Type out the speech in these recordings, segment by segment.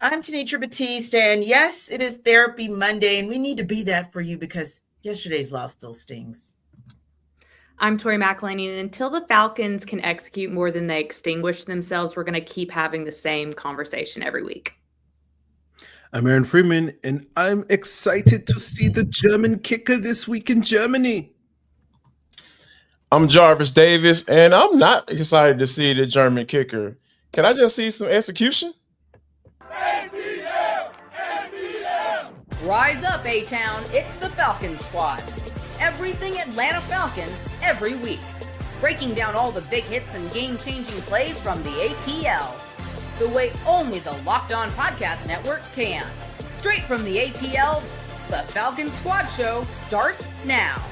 I'm Tenitra Batiste, and yes, it is Therapy Monday, and we need to be that for you because yesterday's loss still stings. I'm Tori McElhaney, and until the Falcons can execute more than they extinguish themselves, we're going to keep having the same conversation every week. I'm Aaron Freeman, and I'm excited to see the German kicker this week in Germany. I'm Jarvis Davis, and I'm not excited to see the German kicker. Can I just see some execution? ATL! ATL! Rise up, A-Town. It's the Falcons Squad. Everything Atlanta Falcons every week. Breaking down all the big hits and game-changing plays from the ATL. The way only the Locked On Podcast Network can. Straight from the ATL, the Falcons Squad Show starts now.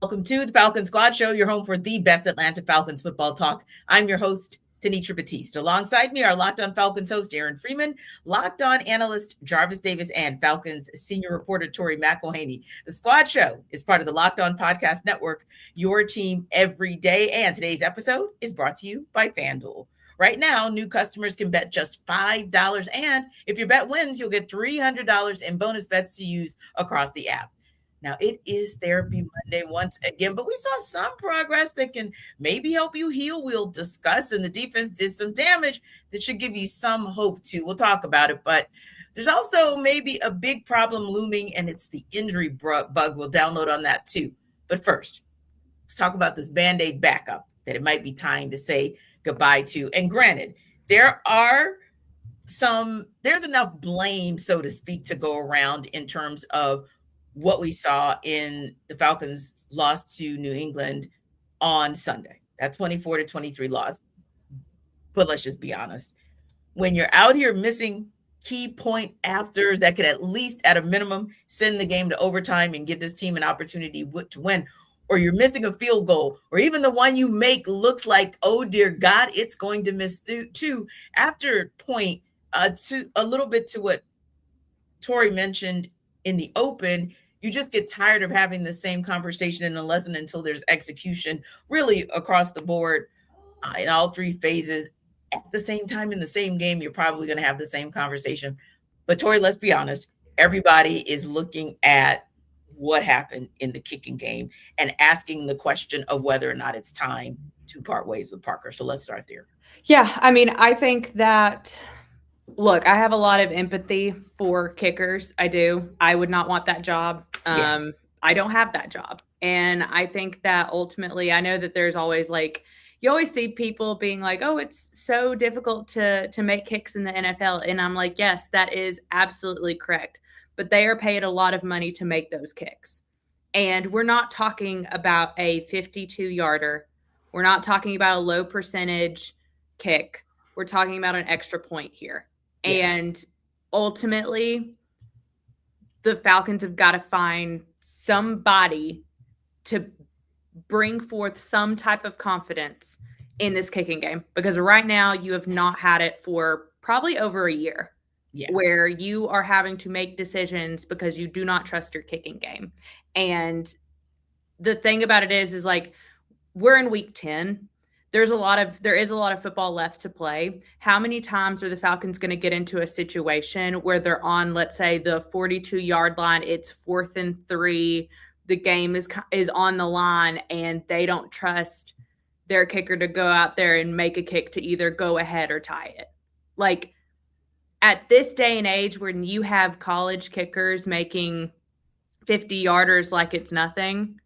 Welcome to the Falcons Squad Show, your home for the best Atlanta Falcons football talk. I'm your host, Tenitra Batiste. Alongside me are Locked On Falcons host Aaron Freeman, Locked On analyst Jarvis Davis, and Falcons senior reporter Tori McElhaney. The Squad Show is part of the Locked On Podcast Network, your team every day. And today's episode is brought to you by FanDuel. Right now, new customers can bet just $5. And if your bet wins, you'll get $300 in bonus bets to use across the app. Now, it is Therapy Monday once again, but we saw some progress that can maybe help you heal. We'll discuss, and the defense did some damage that should give you some hope too. We'll talk about it, but there's also maybe a big problem looming, and it's the injury bug. We'll download on that too. But first, let's talk about this Band-Aid backup that it might be time to say goodbye to. And granted, there's enough blame, so to speak, to go around in terms of what we saw in the Falcons' loss to New England on Sunday. That 24-23 loss. But let's just be honest. When you're out here missing key point afters that could at least, at a minimum, send the game to overtime and give this team an opportunity to win, or you're missing a field goal, or even the one you make looks like, oh, dear God, it's going to miss too. After point, to a little bit to what Tori mentioned in the open, you just get tired of having the same conversation in a lesson until there's execution really across the board in all three phases. At the same time, in the same game, you're probably going to have the same conversation. But Tori, let's be honest, everybody is looking at what happened in the kicking game and asking the question of whether or not it's time to part ways with Parker. So let's start there. Yeah, I mean, I think that... Look, I have a lot of empathy for kickers. I do. I would not want that job. I don't have that job. And I think that ultimately, I know that there's always you always see people being like, oh, it's so difficult to make kicks in the NFL. And I'm like, yes, that is absolutely correct. But they are paid a lot of money to make those kicks. And we're not talking about a 52-yarder. We're not talking about a low percentage kick. We're talking about an extra point here. Yeah. And ultimately, the Falcons have got to find somebody to bring forth some type of confidence in this kicking game. Because right now, you have not had it for probably over a year, where you are having to make decisions because you do not trust your kicking game. And the thing about it is we're in week 10. There is a lot of football left to play. How many times are the Falcons going to get into a situation where they're on, let's say, the 42-yard line, it's 4th and 3, the game is on the line, and they don't trust their kicker to go out there and make a kick to either go ahead or tie it? At this day and age, when you have college kickers making 50-yarders like it's nothing,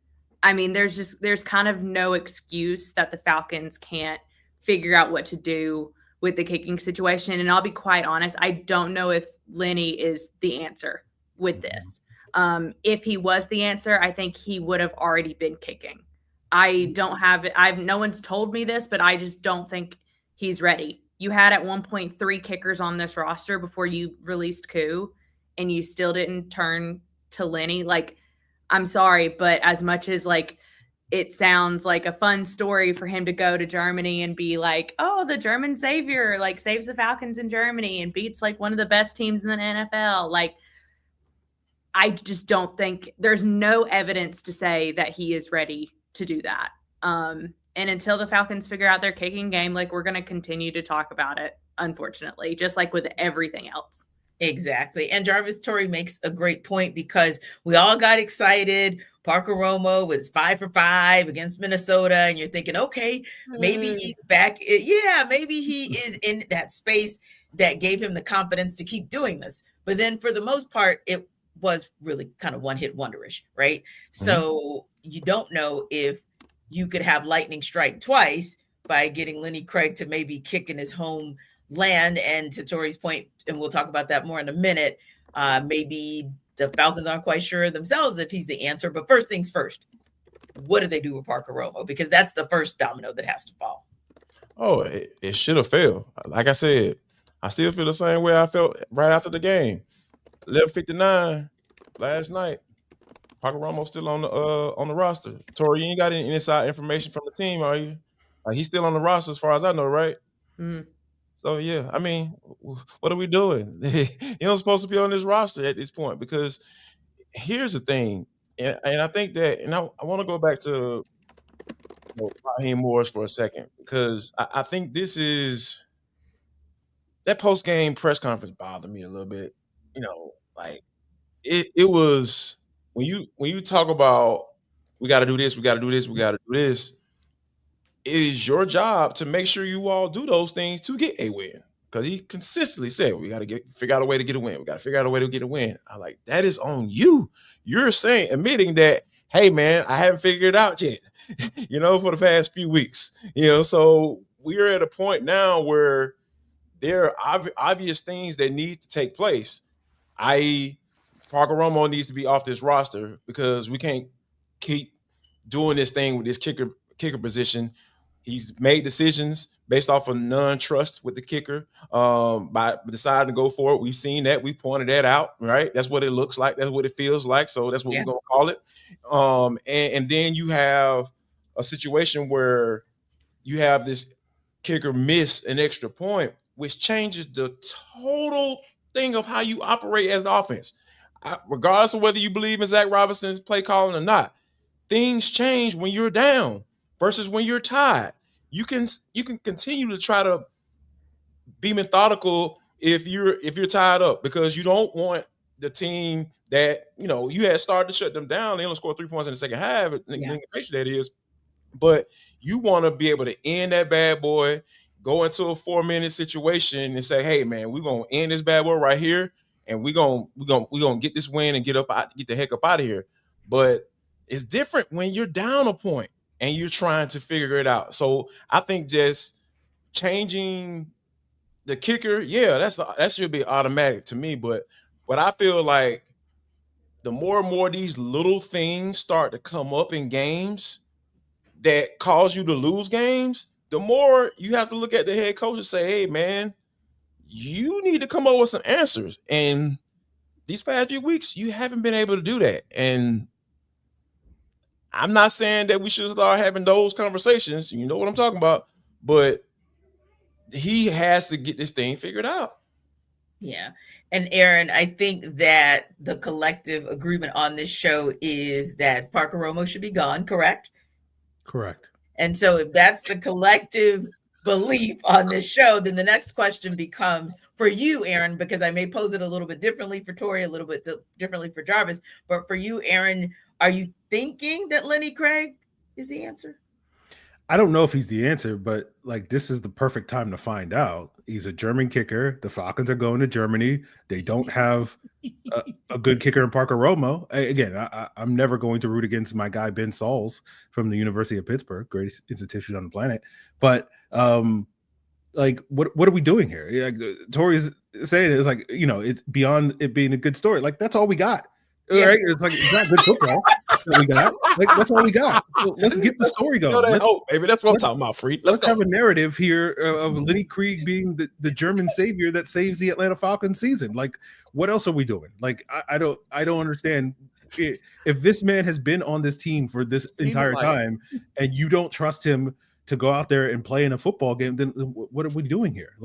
I mean, there's kind of no excuse that the Falcons can't figure out what to do with the kicking situation. And I'll be quite honest, I don't know if Lenny is the answer with this. If he was the answer, I think he would have already been kicking. I don't have it. No one's told me this, but I just don't think he's ready. You had at one point 3 kickers on this roster before you released Koo, and you still didn't turn to Lenny. I'm sorry, but as much as it sounds like a fun story for him to go to Germany and be like, oh, the German savior, saves the Falcons in Germany and beats one of the best teams in the NFL. I just don't think there's no evidence to say that he is ready to do that. And until the Falcons figure out their kicking game, like, we're going to continue to talk about it, unfortunately, just like with everything else. Exactly. And Jarvis, Tori makes a great point because we all got excited. Parker Romo was 5 for 5 against Minnesota. And you're thinking, okay, maybe he's back. Yeah, maybe he is in that space that gave him the confidence to keep doing this. But then for the most part, it was really kind of one-hit wonderish, right? Mm-hmm. So you don't know if you could have lightning strike twice by getting Lenny Krieg to maybe kick in his home land. And to Tori's point, and we'll talk about that more in a minute, maybe the Falcons aren't quite sure themselves if he's the answer. But first things first, what do they do with Parker Romo? Because that's the first domino that has to fall. Oh, it should have failed. Like I said, I still feel the same way I felt right after the game. 11:59 last night. Parker Romo still on the roster. Tori, you ain't got any inside information from the team, are you? He's still on the roster as far as I know, right? Mm-hmm. So, yeah, I mean, what are we doing? You're not supposed to be on this roster at this point because here's the thing, and I think that, and I want to go back to Raheem Morris for a second because I think this is – that post-game press conference bothered me a little bit. Like it was – when you talk about we got to do this, we got to do this, we got to do this, it is your job to make sure you all do those things to get a win. Because he consistently said, we got to figure out a way to get a win. We got to figure out a way to get a win. I like, that is on you. You're admitting that, hey, man, I haven't figured it out yet, for the past few weeks. So we're at a point now where there are obvious things that need to take place, i.e., Parker Romo needs to be off this roster because we can't keep doing this thing with this kicker position. He's made decisions based off of non-trust with the kicker by deciding to go for it. We've seen that. We pointed that out, right? That's what it looks like. That's what it feels like. So that's what we're going to call it. And then you have a situation where you have this kicker miss an extra point, which changes the total thing of how you operate as an offense. Regardless of whether you believe in Zach Robinson's play calling or not, things change when you're down versus when you're tied. You can continue to try to be methodical if you're tied up because you don't want the team that you had started to shut them down. They only scored 3 points in the second half. That is, but you want to be able to end that bad boy, go into a 4-minute situation and say, "Hey, man, we're gonna end this bad boy right here, and we're gonna get this win and get the heck up out of here." But it's different when you're down a point and you're trying to figure it out. So I think just changing the kicker, that should be automatic to me. But I feel like the more and more these little things start to come up in games that cause you to lose games, the more you have to look at the head coach and say, "Hey, man, you need to come up with some answers." And these past few weeks, you haven't been able to do that. And I'm not saying that we should start having those conversations. You know what I'm talking about. But he has to get this thing figured out. Yeah. And Aaron, I think that the collective agreement on this show is that Parker Romo should be gone, correct? Correct. And so if that's the collective belief on this show, then the next question becomes for you, Aaron, because I may pose it a little bit differently for Tori, a little bit differently for Jarvis, but for you, Aaron, are you thinking that Lenny Krieg is the answer? I don't know if he's the answer, but this is the perfect time to find out. He's a German kicker. The Falcons are going to Germany. They don't have a good kicker in Parker Romo. Again, I'm never going to root against my guy Ben Sauls from the University of Pittsburgh, greatest institution on the planet. But what are we doing here? Tori's saying it's it's beyond it being a good story. That's all we got. Yeah. Right? It's not good football that we got. That's all we got. So let's get the story going. Baby. That's what I'm talking about, Free. Let's have a narrative here of Lenny Krieg being the German savior that saves the Atlanta Falcons season. What else are we doing? I don't understand. If this man has been on this team for this entire time and you don't trust him to go out there and play in a football game, then what are we doing here?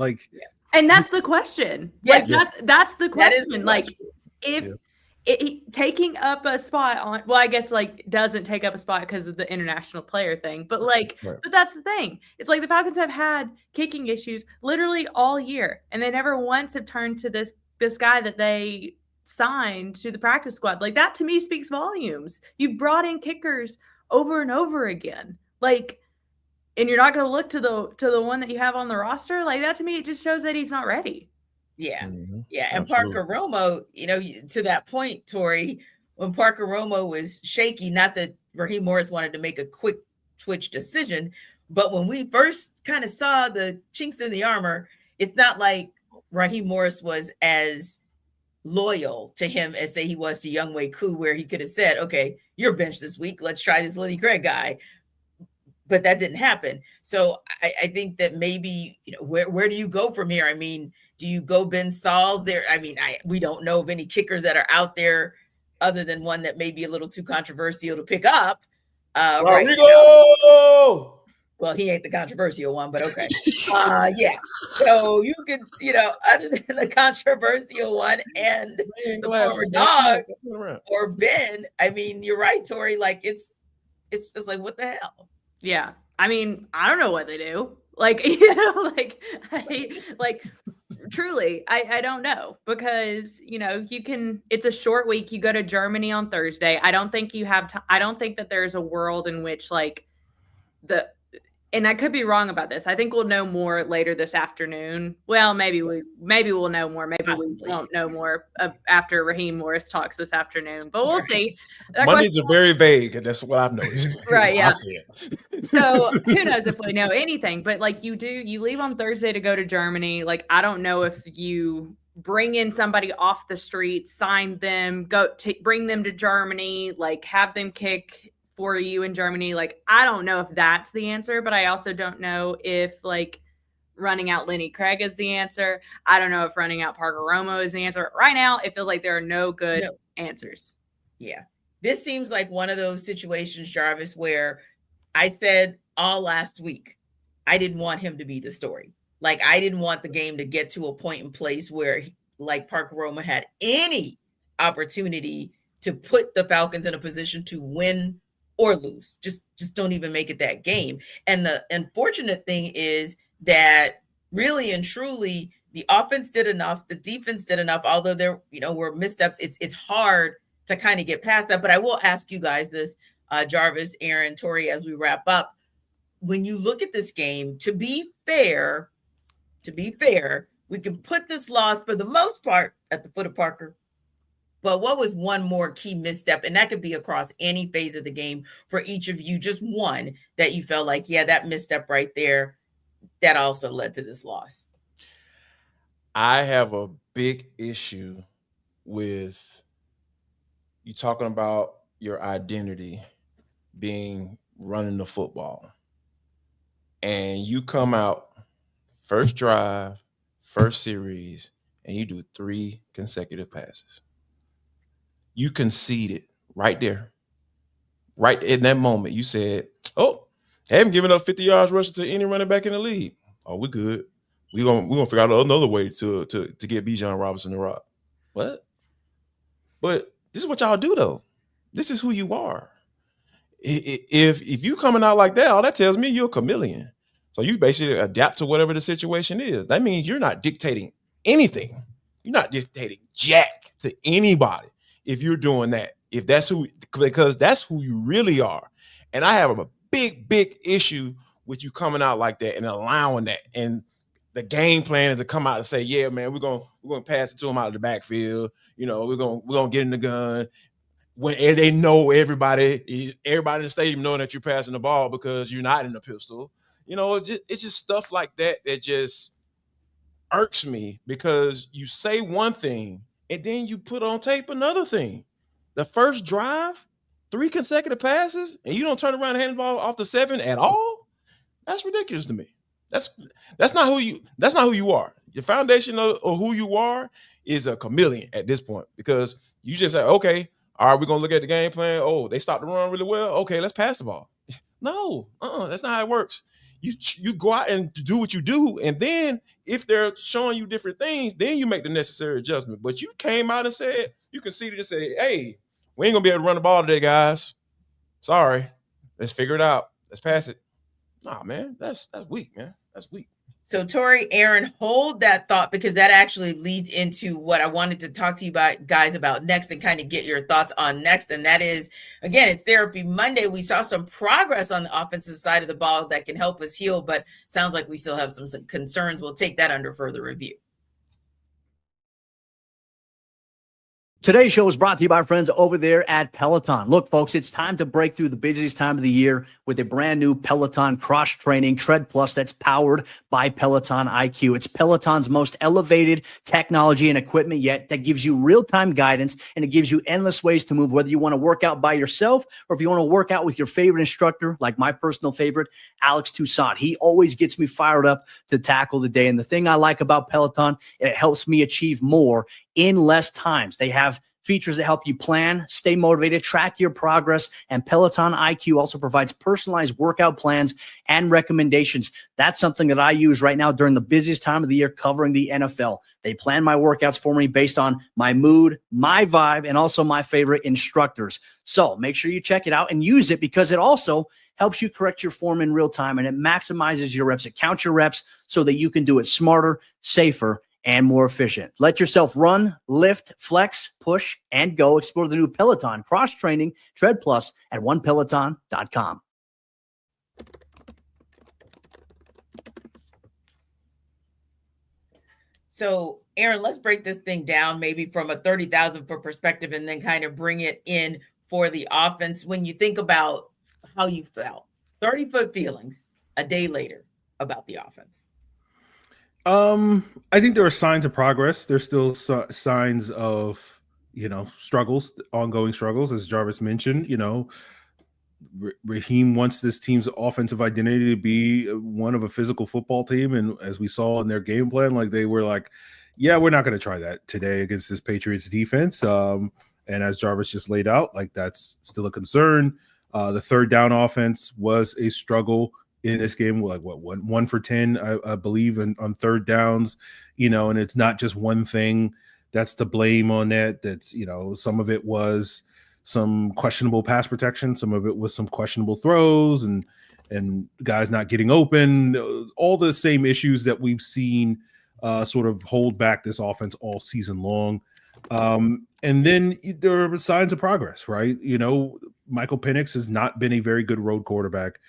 And that's the question. Yes. That's the question. That is the question. taking up a spot on, well, I guess like doesn't take up a spot because of the international player thing, but like, Right. but that's the thing. It's like the Falcons have had kicking issues literally all year, and they never once have turned to this guy that they signed to the practice squad. Like that to me speaks volumes. You've brought in kickers over and over again, like, and you're not going to look to the one that you have on the roster. Like that to me, it just shows that he's not ready. Yeah. Mhm. Yeah. And Absolutely. Parker Romo, to that point, Tori, when Parker Romo was shaky, not that Raheem Morris wanted to make a quick twitch decision, but when we first kind of saw the chinks in the armor, it's not like Raheem Morris was as loyal to him as say he was to Younghoe Koo, where he could have said, okay, you're benched this week. Let's try this Lenny Krieg guy. But that didn't happen. So I think that maybe, where do you go from here? I mean, do you go Ben Sauls there? I mean, we don't know of any kickers that are out there other than one that may be a little too controversial to pick up. Right now. Well, he ain't the controversial one, but okay. Yeah. So you could, other than the controversial one and the former dog or Ben, I mean, you're right, Tori. Like it's just like, what the hell? Yeah. I mean, I don't know what they do. Like, truly, I don't know because, it's a short week. You go to Germany on Thursday. I don't think you have I don't think that there's a world in which and I could be wrong about this. I think we'll know more later this afternoon. Well, maybe we'll know more. Maybe we won't know more after Raheem Morris talks this afternoon, but we'll see. Mondays are very vague, and that's what I've noticed. Right, yeah. I see it. So who knows if we know anything, but like you leave on Thursday to go to Germany. Like, I don't know if you bring in somebody off the street, sign them, bring them to Germany, like have them kick for you in Germany. Like, I don't know if that's the answer, but I also don't know if like running out Lenny Krieg is the answer. I don't know if running out Parker Romo is the answer. Right now, it feels like there are no good answers. Yeah. This seems like one of those situations, Jarvis, where I said all last week, I didn't want him to be the story. Like, I didn't want the game to get to a point in place where like Parker Romo had any opportunity to put the Falcons in a position to win or lose. Just don't even make it that game. And the unfortunate thing is that really and truly the offense did enough, the defense did enough, although there were missteps. It's hard to kind of get past that. But I will ask you guys this, Jarvis, Aaron, Tori, as we wrap up. When you look at this game, to be fair, we can put this loss for the most part at the foot of Parker. But what was one more key misstep? And that could be across any phase of the game for each of you, just one that you felt like, yeah, that misstep right there, that also led to this loss. I have a big issue with you talking about your identity being running the football. And you come out first drive, first series, and you do 3 consecutive passes. You conceded right there. Right in that moment, you said, oh, I haven't given up 50 yards rushing to any running back in the league. Oh, we're good. We're gonna figure out another way to get Bijan Robinson to rock. What? But this is what y'all do, though. This is who you are. If you coming out like that, all that tells me you're a chameleon. So you basically adapt to whatever the situation is. That means you're not dictating anything. You're not dictating jack to anybody if you're doing that. Because that's who you really are. And I have a big issue with you coming out like that and allowing that. And the game plan is to come out and say, yeah, man, we're gonna pass it to him out of the backfield. We're gonna get in the gun. When they know everybody in the stadium knowing that you're passing the ball because you're not in the pistol. It's just stuff like that just irks me because you say one thing and then you put on tape another thing. The first drive, 3 consecutive passes, and you don't turn around and hand the ball off the 7 at all. That's ridiculous to me. That's not who you are. Your foundation of who you are is a chameleon at this point because you just say, okay, all right, we're gonna look at the game plan. Oh, they stopped the run really well. Okay, let's pass the ball. No, that's not how it works. You go out and do what you do, and then if they're showing you different things, then you make the necessary adjustment. But you came out and said, You conceded and say, hey, we ain't going to be able to run the ball today, guys. Sorry. Let's figure it out. Let's pass it. Nah, man, that's weak, man. That's weak. So Tori, Aaron, hold that thought, because that actually leads into what I wanted to talk to you guys about next and kind of get your thoughts on next. And that is, again, it's Therapy Monday. We saw some progress on the offensive side of the ball that can help us heal, but sounds like we still have some concerns. We'll take that under further review. Today's show is brought to you by our friends over there at Peloton. Look, folks, it's time to break through the busiest time of the year with a brand new Peloton cross-training Tread Plus that's powered by Peloton IQ. It's Peloton's most elevated technology and equipment yet that gives you real-time guidance, and it gives you endless ways to move, whether you want to work out by yourself or if you want to work out with your favorite instructor, like my personal favorite, Alex Toussaint. He always gets me fired up to tackle the day. And the thing I like about Peloton, it helps me achieve more in less times. They have features that help you plan, stay motivated, track your progress, and Peloton IQ also provides personalized workout plans and recommendations. That's something that I use right now during the busiest time of the year covering the NFL. They plan my workouts for me based on my mood, my vibe, and also my favorite instructors. So make sure you check it out and use it, because it also helps you correct your form in real time, and it maximizes your reps. It counts your reps so that you can do it smarter, safer, and more efficient. Let yourself run, lift, flex, push, and go. Explore the new Peloton cross-training Tread Plus at onepeloton.com. So, Aaron, let's break this thing down maybe from a 30,000-foot perspective and then kind of bring it in for the offense. When you think about how you felt, 30-foot feelings a day later about the offense. I think there are signs of progress. There's still signs of, struggles, ongoing struggles, as Jarvis mentioned. Raheem wants this team's offensive identity to be one of a physical football team, and as we saw in their game plan, like they were like, yeah, we're not going to try that today against this Patriots defense. And as Jarvis just laid out, like that's still a concern. The third down offense was a struggle in this game, like one for 10, I believe, on third downs, and it's not just one thing that's to blame on that. That's, some of it was some questionable pass protection. Some of it was some questionable throws and guys not getting open, all the same issues that we've seen sort of hold back this offense all season long. And then there are signs of progress, right? Michael Penix has not been a very good road quarterback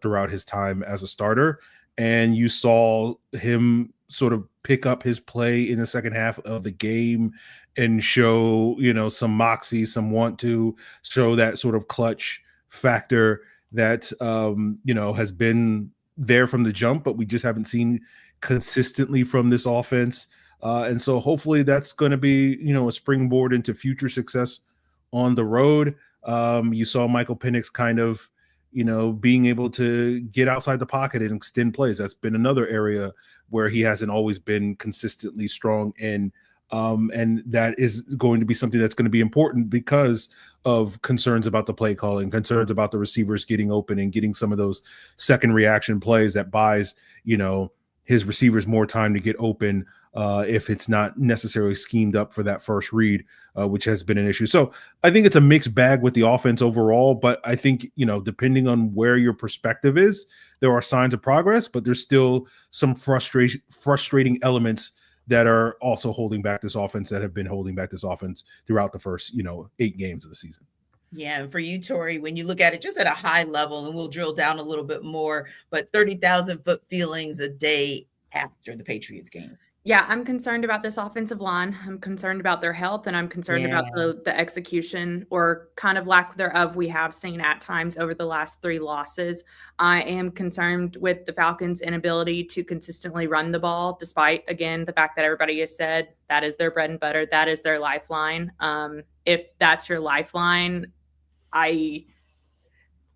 throughout his time as a starter, and you saw him sort of pick up his play in the second half of the game and show, some moxie, some want to show that sort of clutch factor that, has been there from the jump, but we just haven't seen consistently from this offense. And so hopefully that's going to be, a springboard into future success on the road. You saw Michael Penix kind of, being able to get outside the pocket and extend plays. That's been another area where he hasn't always been consistently strong in. And that is going to be something that's going to be important because of concerns about the play calling, concerns about the receivers getting open and getting some of those second reaction plays that buys, his receivers more time to get open if it's not necessarily schemed up for that first read, which has been an issue. So I think it's a mixed bag with the offense overall, but I think, depending on where your perspective is, there are signs of progress, but there's still some frustrating elements that are also holding back this offense, that have been holding back this offense throughout the first, 8 games of the season. Yeah, and for you, Tori, when you look at it just at a high level, and we'll drill down a little bit more, but 30,000-foot feelings a day after the Patriots game. Yeah, I'm concerned about this offensive line. I'm concerned about their health, and I'm concerned about the execution, or kind of lack thereof, we have seen at times over the last 3 losses. I am concerned with the Falcons' inability to consistently run the ball, despite, again, the fact that everybody has said that is their bread and butter, that is their lifeline. If that's your lifeline,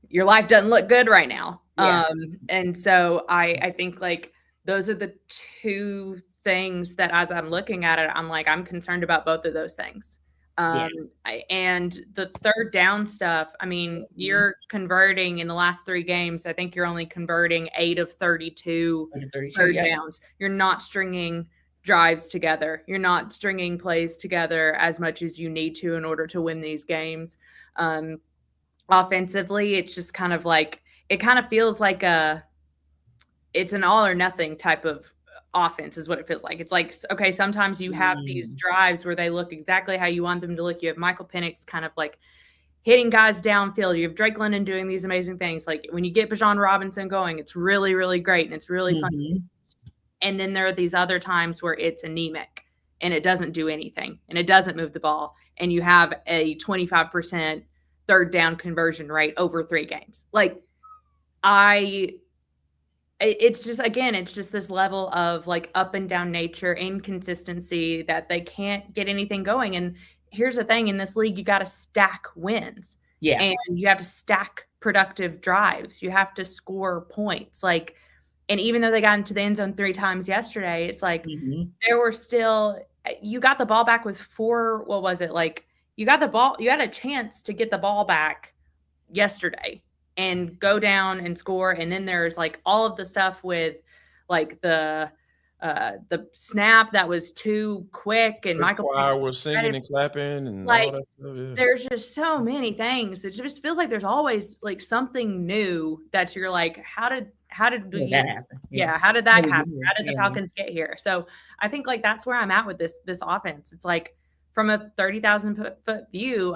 your life doesn't look good right now. Yeah. And so I think like those are the 2 things that, as I'm looking at it, I'm like, I'm concerned about both of those things. And the third down stuff, I mean, you're converting in the last 3 games. I think you're only converting 8 of 32 third downs. You're not stringing drives together. You're not stringing plays together as much as you need to in order to win these games. Offensively, it's just kind of like, it kind of feels like it's an all or nothing type of offense is what it feels like. It's like, okay, sometimes you have these drives where they look exactly how you want them to look. You have Michael Penix kind of like hitting guys downfield. You have Drake London doing these amazing things. Like when you get Bijan Robinson going, it's really, really great and it's really fun. And then there are these other times where it's anemic and it doesn't do anything and it doesn't move the ball. And you have a 25% third down conversion rate over 3 games. Like it's just, again, it's just this level of like up and down nature, inconsistency that they can't get anything going. And here's the thing, in this league, you got to stack wins. Yeah. And you have to stack productive drives. You have to score points. Like, and even though they got into the end zone 3 times yesterday, it's like there were still, you got the ball back with 4, what was it? Like you got the ball, you had a chance to get the ball back yesterday and go down and score. And then there's like all of the stuff with like the snap that was too quick and Michael was singing and clapping and like, all that stuff. Yeah. There's just so many things. It just feels like there's always like something new that you're like, how did that happen? Yeah, how did that happen? How did the Falcons get here? So I think like that's where I'm at with this offense. It's like from a 30,000 foot view,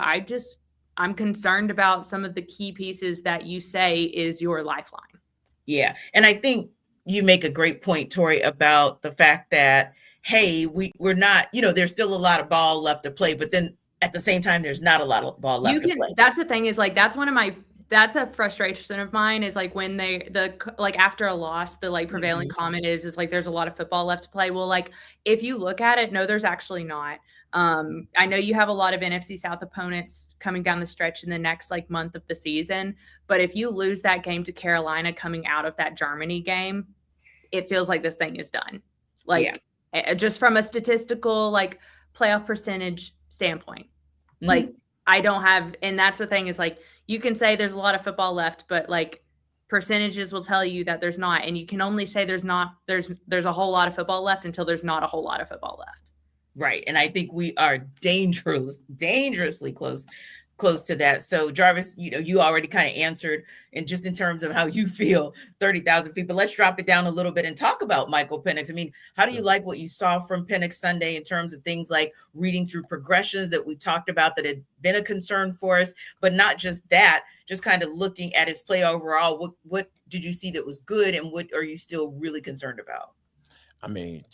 I'm concerned about some of the key pieces that you say is your lifeline. Yeah. And I think you make a great point, Tori, about the fact that, hey, we're not, there's still a lot of ball left to play, but then at the same time, there's not a lot of ball left to play. That's the thing is like, that's a frustration of mine is like when like after a loss, the like prevailing comment is like, there's a lot of football left to play. Well, like if you look at it, no, there's actually not. I know you have a lot of NFC South opponents coming down the stretch in the next like month of the season, but if you lose that game to Carolina coming out of that Germany game, it feels like this thing is done. Like just from a statistical, like playoff percentage standpoint, like I don't have, and that's the thing is like, you can say there's a lot of football left, but like percentages will tell you that there's not, and you can only say there's a whole lot of football left until there's not a whole lot of football left. Right. And I think we are dangerously close to that. So Jarvis, you already kind of answered, and just in terms of how you feel, 30,000 feet, but let's drop it down a little bit and talk about Michael Penix. I mean, how do you like what you saw from Penix Sunday in terms of things like reading through progressions that we talked about that had been a concern for us, but not just that, just kind of looking at his play overall? What did you see that was good, and what are you still really concerned about? I mean,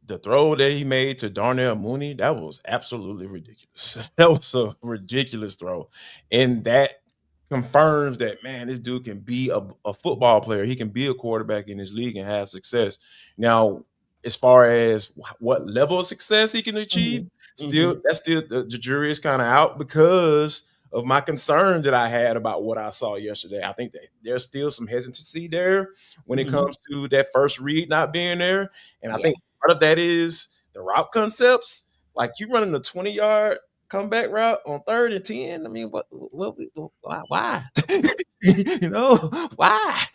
the throw that he made to Darnell Mooney, that was absolutely ridiculous. That was a ridiculous throw. And that confirms that, man, this dude can be a football player. He can be a quarterback in this league and have success. Now, as far as what level of success he can achieve, that's still the jury is kind of out because of my concern that I had about what I saw yesterday. I think that there's still some hesitancy there when it comes to that first read not being there. And I think part of that is the route concepts. Like you running a 20-yard comeback route on 3rd and 10. I mean, why? Why? Why?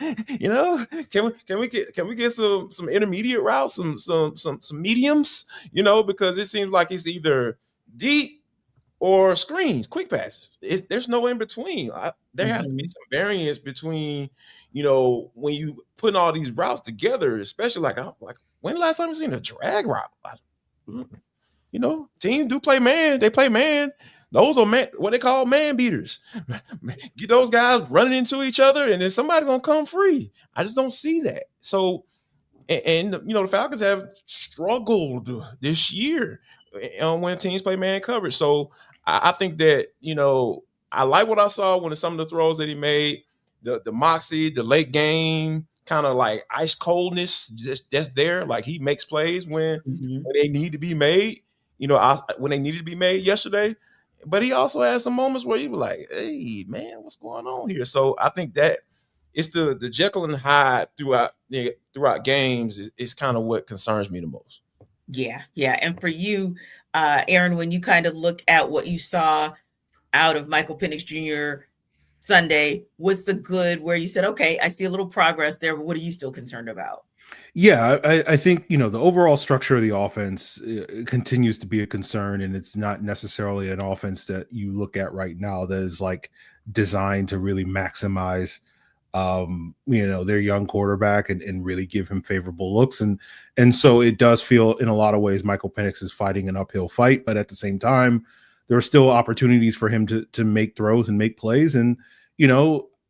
Can we get some intermediate routes, some mediums? Because it seems like it's either deep or screens, quick passes. There's no in between. There has to be some variance between, when you putting all these routes together, especially like when the last time you seen a drag route? Teams do play man. They play man. Those are what they call man beaters. Get those guys running into each other, and then somebody's gonna come free. I just don't see that. So, and the Falcons have struggled this year when teams play man coverage. So I think that I like what I saw when some of the throws that he made, the moxie, the late game, kind of like ice coldness, that's there. Like he makes plays when they need to be made. When they needed to be made yesterday. But he also had some moments where he was like, "Hey, man, what's going on here?" So I think that it's the Jekyll and Hyde throughout games is kind of what concerns me the most. Yeah. And for you, Aaron, when you kind of look at what you saw out of Michael Penix Jr. Sunday, what's the good where you said, okay, I see a little progress there, but what are you still concerned about? Yeah, I think, the overall structure of the offense continues to be a concern, and it's not necessarily an offense that you look at right now that is like designed to really maximize their young quarterback and really give him favorable looks. And so it does feel in a lot of ways Michael Penix is fighting an uphill fight, but at the same time, there are still opportunities for him to make throws and make plays. And,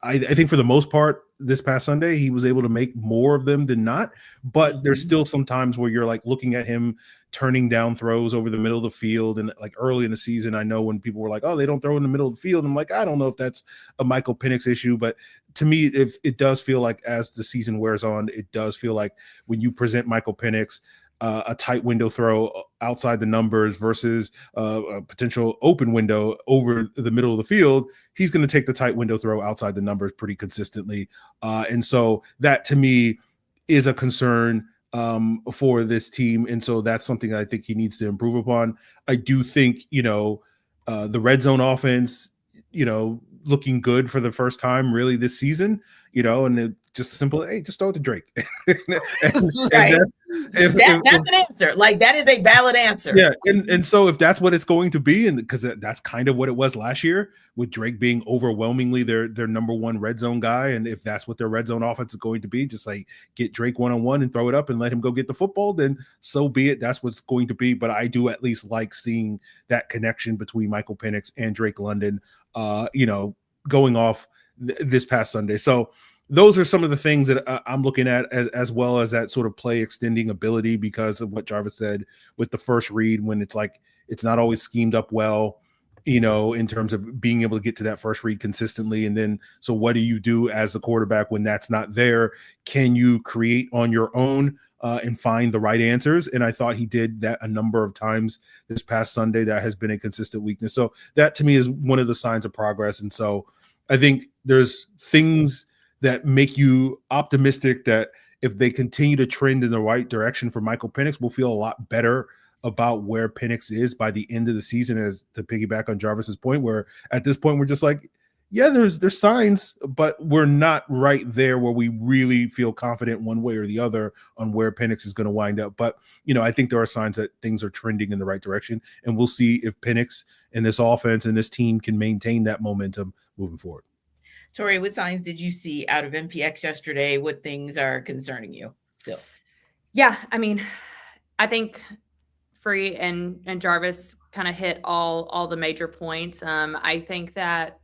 I think for the most part, this past Sunday, he was able to make more of them than not. But there's still some times where you're like looking at him turning down throws over the middle of the field. And like early in the season, I know when people were like, oh, they don't throw in the middle of the field. I'm like, I don't know if that's a Michael Penix issue. But to me, if it does feel like as the season wears on, it does feel like when you present Michael Penix a tight window throw outside the numbers versus a potential open window over the middle of the field, he's going to take the tight window throw outside the numbers pretty consistently. And so that to me is a concern for this team. And so that's something that I think he needs to improve upon. I do think, the red zone offense, looking good for the first time really this season, and it just simple, hey, just throw it to Drake. Right. That's an answer. Like that is a valid answer. Yeah. And so if that's what it's going to be, and because that's kind of what it was last year with Drake being overwhelmingly their number one red zone guy. And if that's what their red zone offense is going to be, just like get Drake one-on-one and throw it up and let him go get the football, then so be it. That's what's going to be. But I do at least like seeing that connection between Michael Penix and Drake London, going off this past Sunday. So those are some of the things that I'm looking at as well as that sort of play extending ability because of what Jarvis said with the first read, when it's like, it's not always schemed up well, in terms of being able to get to that first read consistently. And then, so what do you do as a quarterback when that's not there? Can you create on your own and find the right answers? And I thought he did that a number of times this past Sunday. That has been a consistent weakness. So that to me is one of the signs of progress. And so I think there's things that make you optimistic that if they continue to trend in the right direction for Michael Penix, we'll feel a lot better about where Penix is by the end of the season, as to piggyback on Jarvis's point, where at this point we're just like, yeah, there's signs, but we're not right there where we really feel confident one way or the other on where Penix is going to wind up. But, I think there are signs that things are trending in the right direction, and we'll see if Penix and this offense and this team can maintain that momentum moving forward. Tori, what signs did you see out of MPX yesterday? What things are concerning you still? Yeah, I mean, I think Free and Jarvis kind of hit all the major points. I think that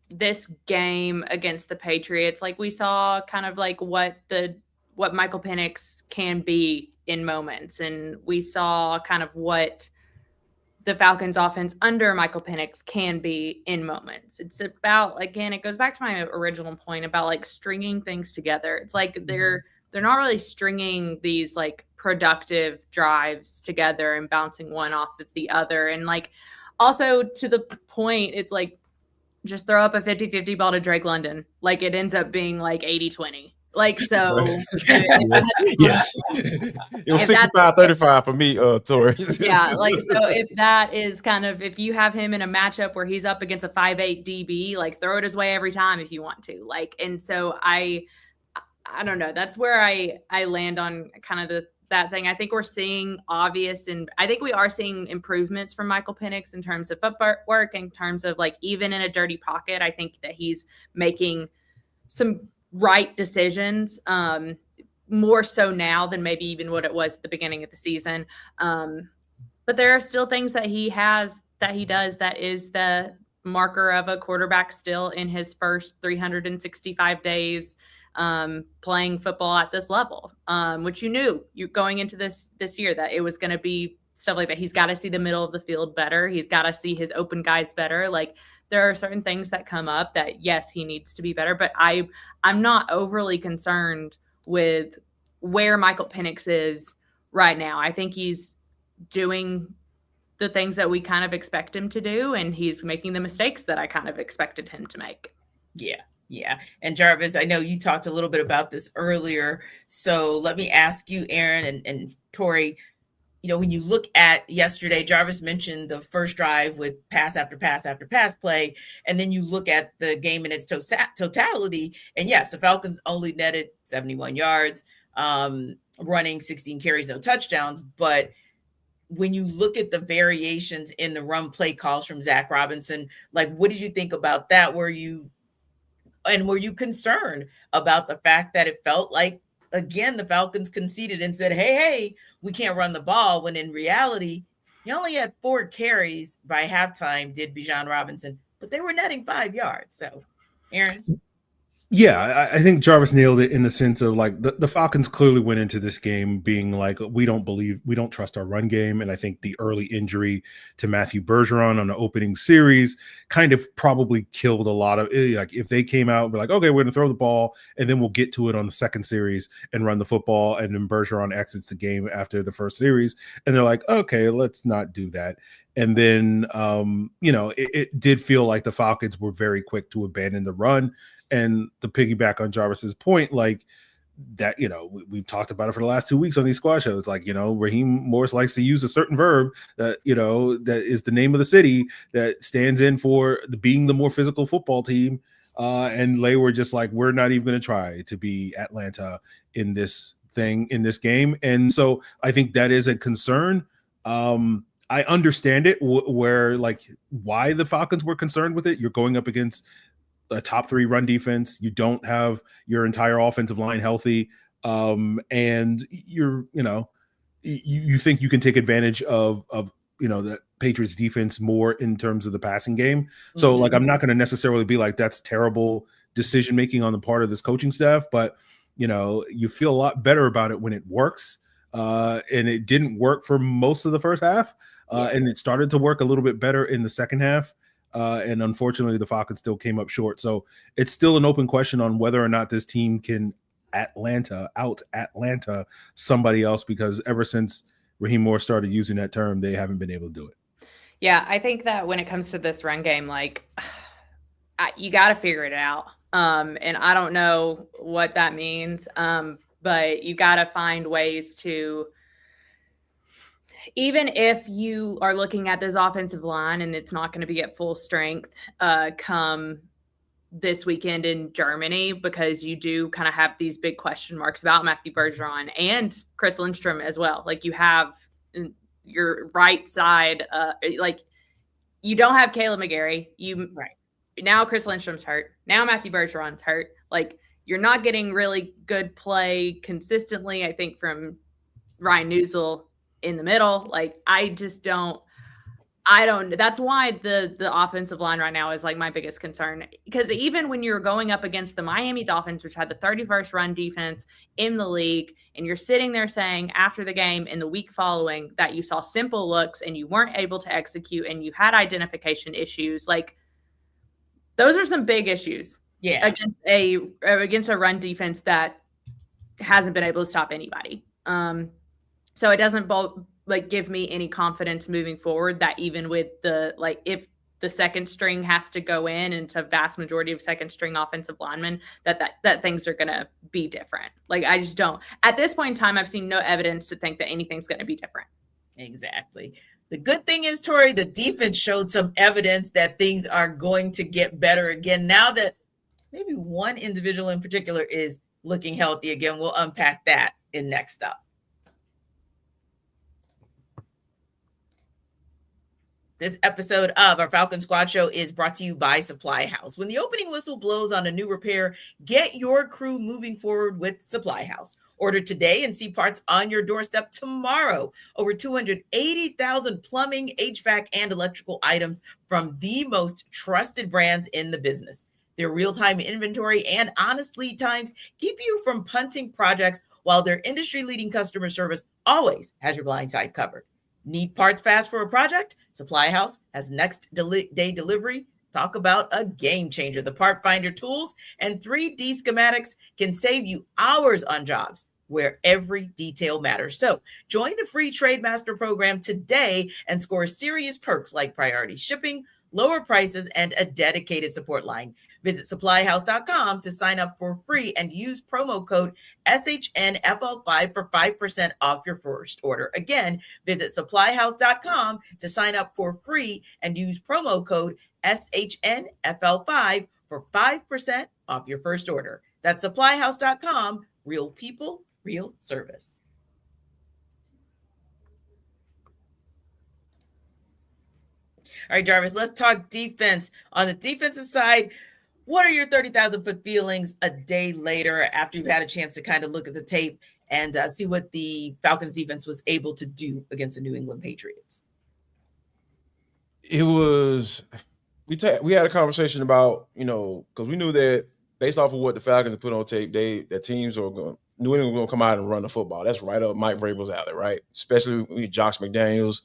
this game against the Patriots, like we saw kind of like what Michael Penix can be in moments, and we saw kind of what the Falcons offense under Michael Penix can be in moments. It's about, again, it goes back to my original point about like stringing things together. It's like they're not really stringing these like productive drives together and bouncing one off of the other. And like also to the point, it's like just throw up a 50-50 ball to Drake London. Like it ends up being like 80-20. Like, so. Yes. It was 65-35 for me, Tori. Yeah. Like, so if that is kind of, if you have him in a matchup where he's up against a 5'8" DB, like throw it his way every time if you want to. Like, and so I don't know. That's where I land on kind of that thing. I think we're seeing obvious, and I think we are seeing improvements from Michael Penix in terms of footwork, in terms of like even in a dirty pocket. I think that he's making some right decisions, more so now than maybe even what it was at the beginning of the season. But there are still things that he does that is the marker of a quarterback still in his first 365 days playing football at this level, which you knew going into this year that it was going to be stuff like that. He's got to see the middle of the field better. He's got to see his open guys better. Like there are certain things that come up that, yes, he needs to be better, but I'm not overly concerned with where Michael Penix is right now. I think he's doing the things that we kind of expect him to do, and he's making the mistakes that I kind of expected him to make. Yeah. Yeah. And Jarvis, I know you talked a little bit about this earlier. So let me ask you, Aaron and Tori, when you look at yesterday, Jarvis mentioned the first drive with pass after pass after pass play. And then you look at the game in its totality. And yes, the Falcons only netted 71 yards. running 16 carries, no touchdowns. But when you look at the variations in the run play calls from Zach Robinson, like, what did you think about that? Were you concerned about the fact that it felt like, again, the Falcons conceded and said, hey, we can't run the ball, when in reality, he only had 4 carries by halftime, did Bijan Robinson, but they were netting 5 yards. So, Aaron? Yeah, I think Jarvis nailed it in the sense of like the Falcons clearly went into this game being like, we don't trust our run game. And I think the early injury to Matthew Bergeron on the opening series kind of probably killed a lot of, like, if they came out and were like, okay, we're going to throw the ball and then we'll get to it on the second series and run the football. And then Bergeron exits the game after the first series. And they're like, okay, let's not do that. And then, it did feel like the Falcons were very quick to abandon the run. And to piggyback on Jarvis's point, like that, we've talked about it for the last 2 weeks on these squad shows. Like, Raheem Morris likes to use a certain verb that, that is the name of the city that stands in for being the more physical football team. And they were just like, we're not even going to try to be Atlanta in this game. And so I think that is a concern. I understand it where like why the Falcons were concerned with it. You're going up against a top 3 run defense. You don't have your entire offensive line healthy. And you think you can take advantage of the Patriots defense more in terms of the passing game. So like, I'm not going to necessarily be like, that's terrible decision-making on the part of this coaching staff, but you feel a lot better about it when it works. And it didn't work for most of the first half. And it started to work a little bit better in the second half. And unfortunately, the Falcons still came up short. So it's still an open question on whether or not this team can out Atlanta somebody else, because ever since Raheem Morris started using that term, they haven't been able to do it. Yeah, I think that when it comes to this run game, like you got to figure it out. And I don't know what that means, but you got to find ways to, even if you are looking at this offensive line and it's not going to be at full strength come this weekend in Germany, because you do kind of have these big question marks about Matthew Bergeron and Chris Lindstrom as well. Like, you have your right side, like you don't have Caleb McGarry. Now Chris Lindstrom's hurt. Now Matthew Bergeron's hurt. Like, you're not getting really good play consistently, I think, from Ryan Newsel in the middle. Like, I don't, that's why the offensive line right now is like my biggest concern, because even when you're going up against the Miami Dolphins, which had the 31st run defense in the league, and you're sitting there saying after the game in the week following that you saw simple looks and you weren't able to execute and you had identification issues, like those are some big issues against a run defense that hasn't been able to stop anybody. So it doesn't give me any confidence moving forward that even with if the second string has to go in, and it's a vast majority of second string offensive linemen, that things are going to be different. Like, I just don't. At this point in time, I've seen no evidence to think that anything's going to be different. Exactly. The good thing is, Tori, the defense showed some evidence that things are going to get better again now that maybe one individual in particular is looking healthy again. We'll unpack that in Next Up. This episode of our Falcon Squad Show is brought to you by Supply House. When the opening whistle blows on a new repair, get your crew moving forward with Supply House. Order today and see parts on your doorstep tomorrow. Over 280,000 plumbing, HVAC, and electrical items from the most trusted brands in the business. Their real-time inventory and honest lead times keep you from punting projects, while their industry-leading customer service always has your blind side covered. Need parts fast for a project? Supply House has next day delivery. Talk about a game changer. The Part Finder tools and 3D schematics can save you hours on jobs where every detail matters. So join the free Trademaster program today and score serious perks like priority shipping, lower prices, and a dedicated support line. Visit supplyhouse.com to sign up for free and use promo code SHNFL5 for 5% off your first order. Again, visit supplyhouse.com to sign up for free and use promo code SHNFL5 for 5% off your first order. That's supplyhouse.com. Real people, real service. All right, Jarvis, let's talk defense. On the defensive side, what are your 30,000-foot feelings a day later after you've had a chance to kind of look at the tape and see what the Falcons defense was able to do against the New England Patriots? It was we had a conversation about, because we knew that based off of what the Falcons had put on tape, that teams are going, New England was going to come out and run the football. That's right up Mike Vrabel's alley, right? Especially with Josh McDaniels.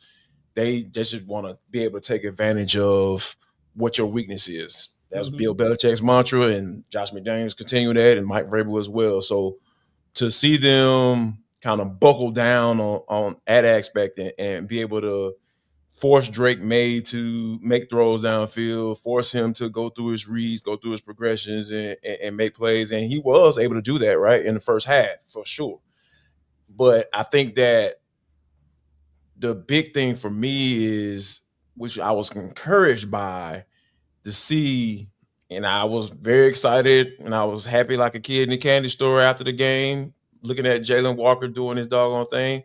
They just want to be able to take advantage of what your weakness is. That was Bill Belichick's mantra, and Josh McDaniels continue that, and Mike Vrabel as well. So to see them kind of buckle down on that aspect and be able to force Drake May to make throws downfield, force him to go through his reads, go through his progressions, and make plays. And he was able to do that, right, in the first half, for sure. But I think that the big thing for me is, which I was encouraged by, to see, and I was very excited, and I was happy like a kid in the candy store after the game, looking at Jalen Walker doing his doggone thing.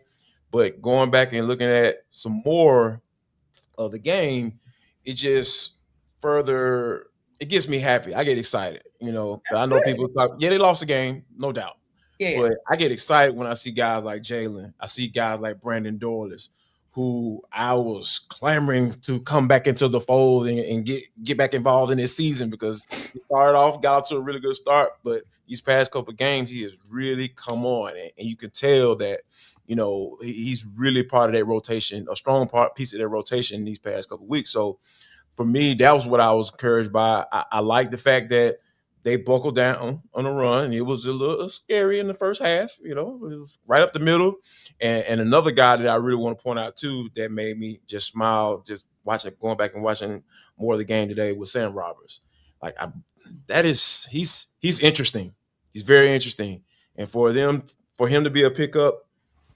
But going back and looking at some more of the game, it just further, it gets me happy. I get excited, I know people talk, they lost the game, no doubt. Yeah. But I get excited when I see guys like Jalen. I see guys like Brandon Dorless, who I was clamoring to come back into the fold and get back involved in this season, because he got out to a really good start, but these past couple of games, he has really come on, and you can tell that, he's really part of that rotation, a strong piece of that rotation these past couple of weeks. So for me, that was what I was encouraged by. I like the fact that they buckled down on the run. It was a little scary in the first half, it was right up the middle. And another guy that I really want to point out too, that made me just smile, just going back and watching more of the game today, was Sam Roberts. He's interesting. He's very interesting. And for him to be a pickup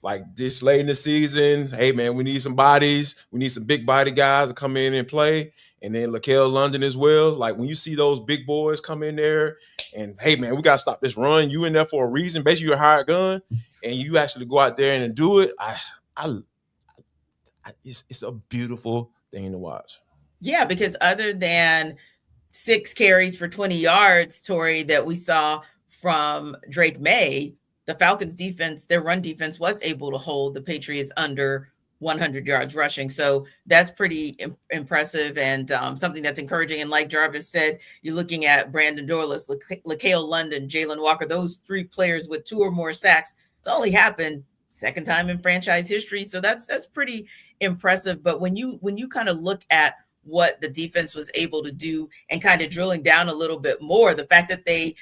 like this late in the season, hey man, we need some bodies. We need some big body guys to come in and play. And then Lakel London as well. Like, when you see those big boys come in there and, hey man, we got to stop this run. You in there for a reason. Basically, you're a hired gun, and you actually go out there and do it. It's a beautiful thing to watch. Yeah, because other than 6 carries for 20 yards, Tori, that we saw from Drake May, the Falcons defense, their run defense, was able to hold the Patriots under 100 yards rushing. So that's pretty impressive, and something that's encouraging. And like Jarvis said, you're looking at Brandon Dorless, Lakel London, Jalen Walker, those 3 players with 2 or more sacks. It's only happened second time in franchise history. So that's pretty impressive. But when you kind of look at what the defense was able to do and kind of drilling down a little bit more, the fact that they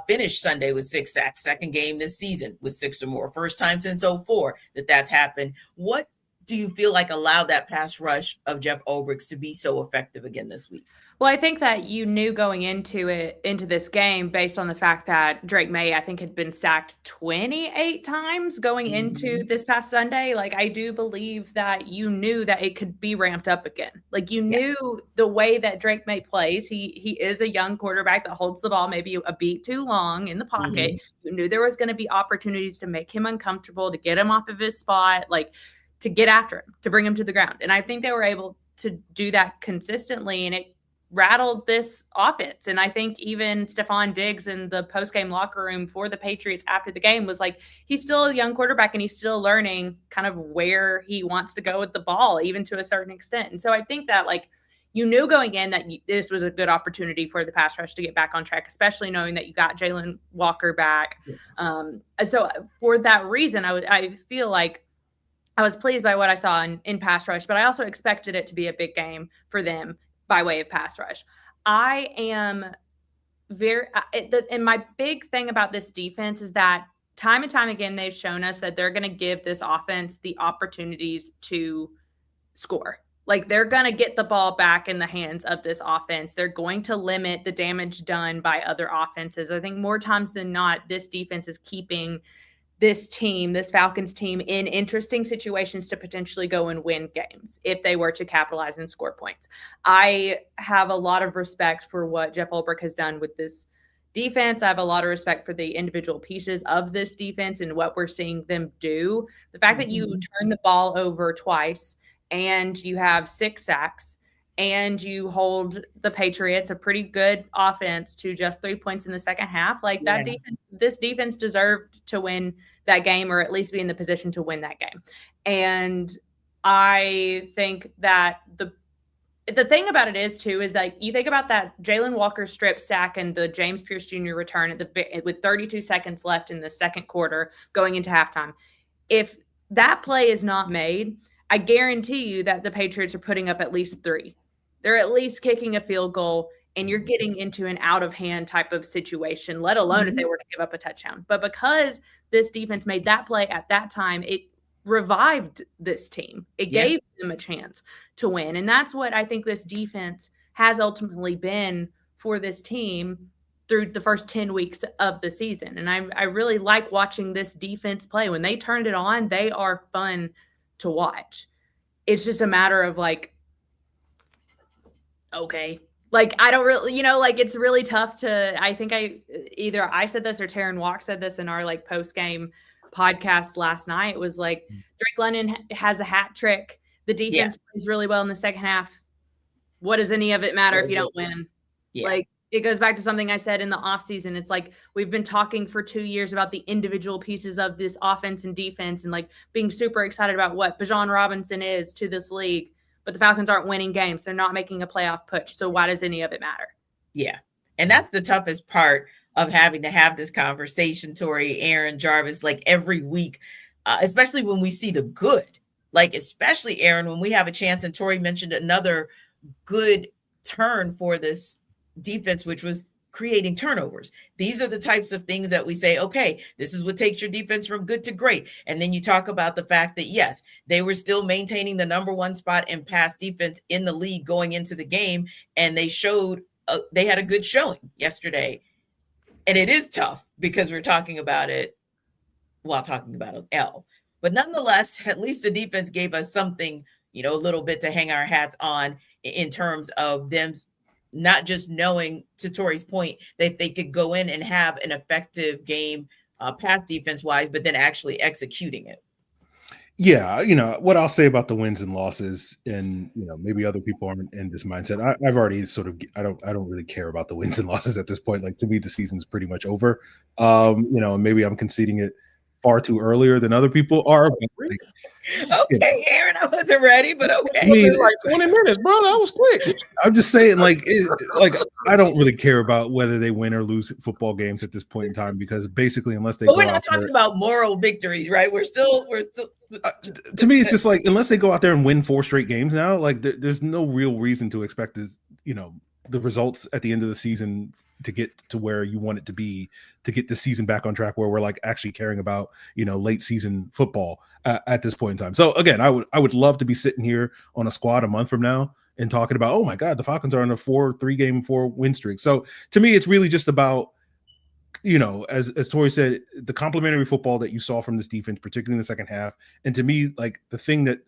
finished Sunday with 6 sacks, second game this season with 6 or more, first time since 2004 that's happened. What do you feel like allowed that pass rush of Jeff Ulbrich's to be so effective again this week? Well, I think that you knew going into this game, based on the fact that Drake May, I think, had been sacked 28 times going into this past Sunday. Like, I do believe that you knew that it could be ramped up again. Like, you knew the way that Drake May plays. He is a young quarterback that holds the ball maybe a beat too long in the pocket. You knew there was going to be opportunities to make him uncomfortable, to get him off of his spot, like to get after him, to bring him to the ground. And I think they were able to do that consistently, and it rattled this offense. And I think even Stephon Diggs in the post-game locker room for the Patriots after the game was like, he's still a young quarterback and he's still learning kind of where he wants to go with the ball, even to a certain extent. And so I think that, like, you knew going in that this was a good opportunity for the pass rush to get back on track, especially knowing that you got Jalen Walker back. Yes. So for that reason, I feel like I was pleased by what I saw in pass rush, but I also expected it to be a big game for them by way of pass rush. I am and my big thing about this defense is that time and time again, they've shown us that they're going to give this offense the opportunities to score. Like, they're going to get the ball back in the hands of this offense. They're going to limit the damage done by other offenses. I think more times than not, this defense is keeping this Falcons team, in interesting situations to potentially go and win games if they were to capitalize and score points. I have a lot of respect for what Jeff Ulbrich has done with this Defense, I have a lot of respect for the individual pieces of this defense and what we're seeing them do. The fact that you turn the ball over twice and you have 6 sacks and you hold the Patriots, a pretty good offense, to just 3 points in the second half. Like that defense, this defense deserved to win that game, or at least be in the position to win that game. And I think that the thing about it is too, is that you think about that Jalen Walker strip sack and the James Pierce Jr. return with 32 seconds left in the second quarter going into halftime. If that play is not made, I guarantee you that the Patriots are putting up at least 3. They're at least kicking a field goal, and you're getting into an out of hand type of situation, let alone if they were to give up a touchdown. But because this defense made that play at that time, it revived this team. It gave them a chance to win. And that's what I think this defense has ultimately been for this team through the first 10 weeks of the season. And I really like watching this defense play. When they turned it on, they are fun to watch. It's just a matter of like, okay. Like, I don't really, like it's really tough to, I think either I said this or Taryn Walk said this in our like post-game podcast last night. It was like Drake London has a hat trick. The defense plays really well in the second half. What does any of it matter if you don't win? Like, it goes back to something I said in the offseason. It's like we've been talking for 2 years about the individual pieces of this offense and defense and like being super excited about what Bijan Robinson is to this league. But the Falcons aren't winning games. They're not making a playoff push. So why does any of it matter? Yeah. And that's the toughest part of having to have this conversation, Tori, Aaron, Jarvis, like every week, especially when we see the good, like especially Aaron, when we have a chance. And Tori mentioned another good turn for this defense, which was creating turnovers. These are the types of things that we say, okay, this is what takes your defense from good to great. And then you talk about the fact that, yes, they were still maintaining the number 1 spot in pass defense in the league going into the game. And they showed they had a good showing yesterday. And it is tough because we're talking about it while talking about an L. But nonetheless, at least the defense gave us something, a little bit to hang our hats on in terms of them not just knowing, to Tori's point, that they could go in and have an effective game pass defense-wise, but then actually executing it. Yeah, what I'll say about the wins and losses, and maybe other people aren't in this mindset. I've already sort of, I don't really care about the wins and losses at this point. Like, to me, the season's pretty much over. And maybe I'm conceding it far too earlier than other people are. But okay, Aaron, I wasn't ready, but okay. I mean, like 20 minutes, bro. That was quick. I'm just saying, like I don't really care about whether they win or lose football games at this point in time, because basically, unless they, but we're not talking about moral victories, right? We're still. To me, it's just like, unless they go out there and win 4 straight games now, like there's no real reason to expect this, the results at the end of the season to get to where you want it to be, to get the season back on track where we're like actually caring about, late season football at this point in time. So again, I would love to be sitting here on a squad a month from now and talking about, oh my God, the Falcons are on a 4 win streak. So to me, it's really just about, as Tori said, the complementary football that you saw from this defense, particularly in the second half. And to me, like, the thing that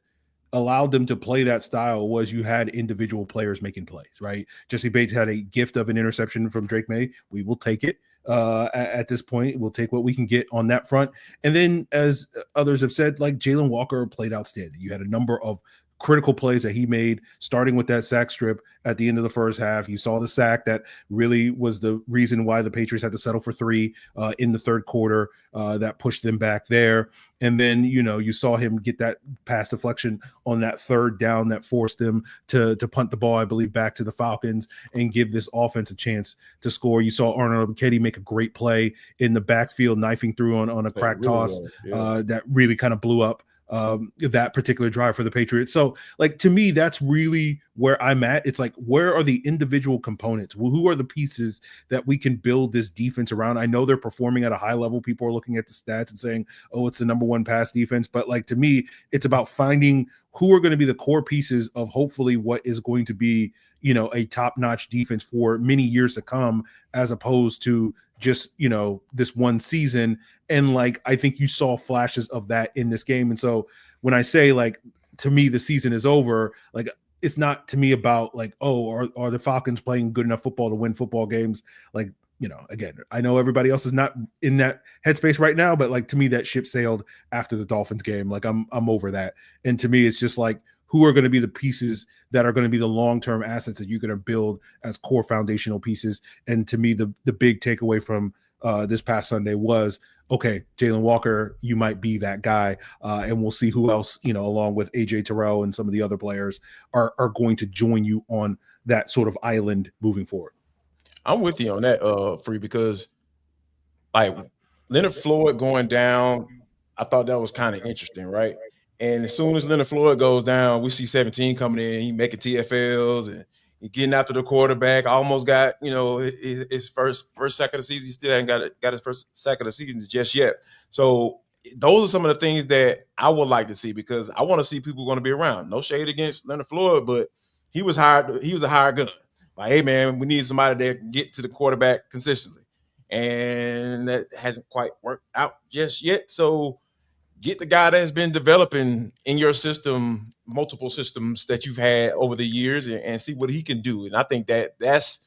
allowed them to play that style was you had individual players making plays, right? Jesse Bates had a gift of an interception from Drake May. We will take it at this point. We'll take what we can get on that front. And then, as others have said, like, Jalen Walker played outstanding. You had a number of critical plays that he made, starting with that sack strip at the end of the first half. You saw the sack that really was the reason why the Patriots had to settle for 3 in the third quarter, that pushed them back there. And then, you saw him get that pass deflection on that third down that forced them to punt the ball, I believe, back to the Falcons and give this offense a chance to score. You saw Arnold Ebiketie make a great play in the backfield, knifing through on a crack toss that really kind of blew up that particular drive for the Patriots. So, like, to me, that's really where I'm at. It's like, where are the individual components? Who are the pieces that we can build this defense around? I know they're performing at a high level. People are looking at the stats and saying, oh, it's the number 1 pass defense. But, like, to me, it's about finding who are going to be the core pieces of hopefully what is going to be, a top-notch defense for many years to come, as opposed to just, this one season. And, like, I think you saw flashes of that in this game. And so when I say, like, to me, the season is over, like, it's not to me about, like, oh, are the Falcons playing good enough football to win football games? Like, again, I know everybody else is not in that headspace right now, but like to me, that ship sailed after the Dolphins game. Like I'm over that. And to me, it's just like, who are going to be the pieces that are going to be the long-term assets that you're going to build as core foundational pieces. And to me, the big takeaway from this past Sunday was, okay, Jalen Walker, you might be that guy. And we'll see who else, along with AJ Terrell and some of the other players are going to join you on that sort of island moving forward. I'm with you on that, Free, because like Leonard Floyd going down, I thought that was kind of interesting, right? And as soon as Leonard Floyd goes down, we see 17 coming in, he making TFLs and he getting after the quarterback. Almost got, his first sack of the season. He still hasn't got his first sack of the season just yet. So those are some of the things that I would like to see, because I want to see people going to be around. No shade against Leonard Floyd, but he was hired. He was a hired gun. Like, hey man, we need somebody that can get to the quarterback consistently, and that hasn't quite worked out just yet. So get the guy that's been developing in your system, multiple systems that you've had over the years, and see what he can do. And I think that's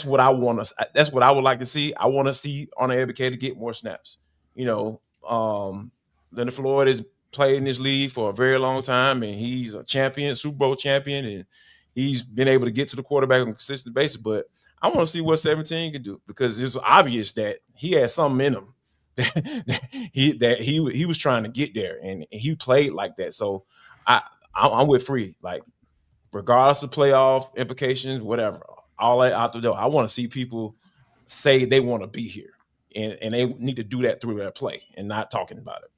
what I want to. That's what I would like to see. I want to see Arnold Ebiketie get more snaps. Leonard Floyd has played in this league for a very long time, and he's a champion, Super Bowl champion, and he's been able to get to the quarterback on a consistent basis. But I want to see what 17 can do, because it's obvious that he has something in him that he was trying to get there, and he played like that. So I'm with Free. Like, regardless of playoff implications, whatever, all that out the door, I want to see people say they want to be here, and they need to do that through their play and not talking about it.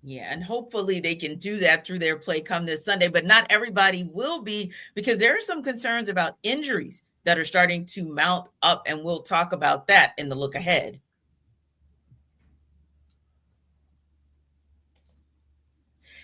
Yeah, and hopefully they can do that through their play come this Sunday, but not everybody will be, because there are some concerns about injuries that are starting to mount up, and we'll talk about that in the look ahead.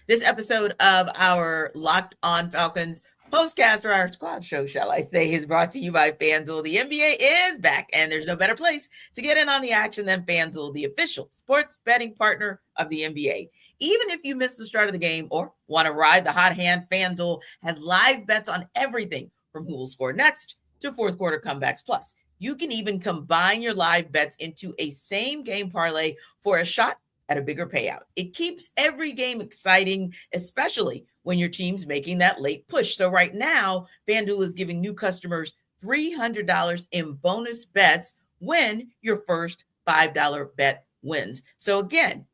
This episode of our Locked On Falcons postcast, or our squad show, shall I say, is brought to you by FanDuel. The NBA is back, and there's no better place to get in on the action than FanDuel, the official sports betting partner of the NBA. Even if you miss the start of the game or want to ride the hot hand, FanDuel has live bets on everything from who will score next to fourth quarter comebacks. Plus, you can even combine your live bets into a same game parlay for a shot at a bigger payout. It keeps every game exciting, especially when your team's making that late push. So right now, FanDuel is giving new customers $300 in bonus bets when your first $5 bet wins. So again,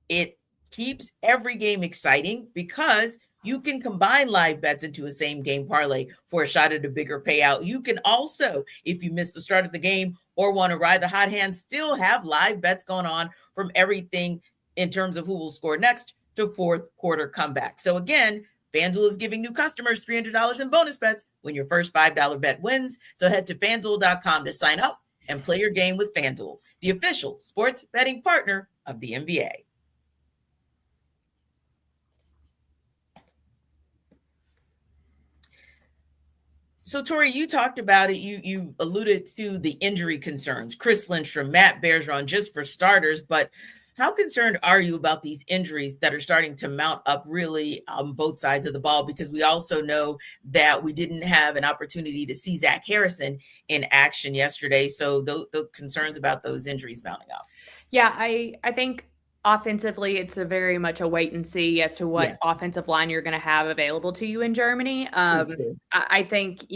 it keeps every game exciting because you can combine live bets into a same game parlay for a shot at a bigger payout. You can also, if you miss the start of the game or want to ride the hot hand, still have live bets going on from everything in terms of who will score next to fourth quarter comeback. So again, FanDuel is giving new customers $300 in bonus bets when your first $5 bet wins. So head to FanDuel.com to sign up and play your game with FanDuel, the official sports betting partner of the NBA. So, Tori, you talked about it. You alluded to the injury concerns. Chris Lindstrom, Matt Bergeron, just for starters. But how concerned are you about these injuries that are starting to mount up really on both sides of the ball? Because we also know that we didn't have an opportunity to see Zach Harrison in action yesterday. So the concerns about those injuries mounting up. Yeah, I think offensively, it's a very much a wait and see as to what offensive line you're going to have available to you in Germany. I think,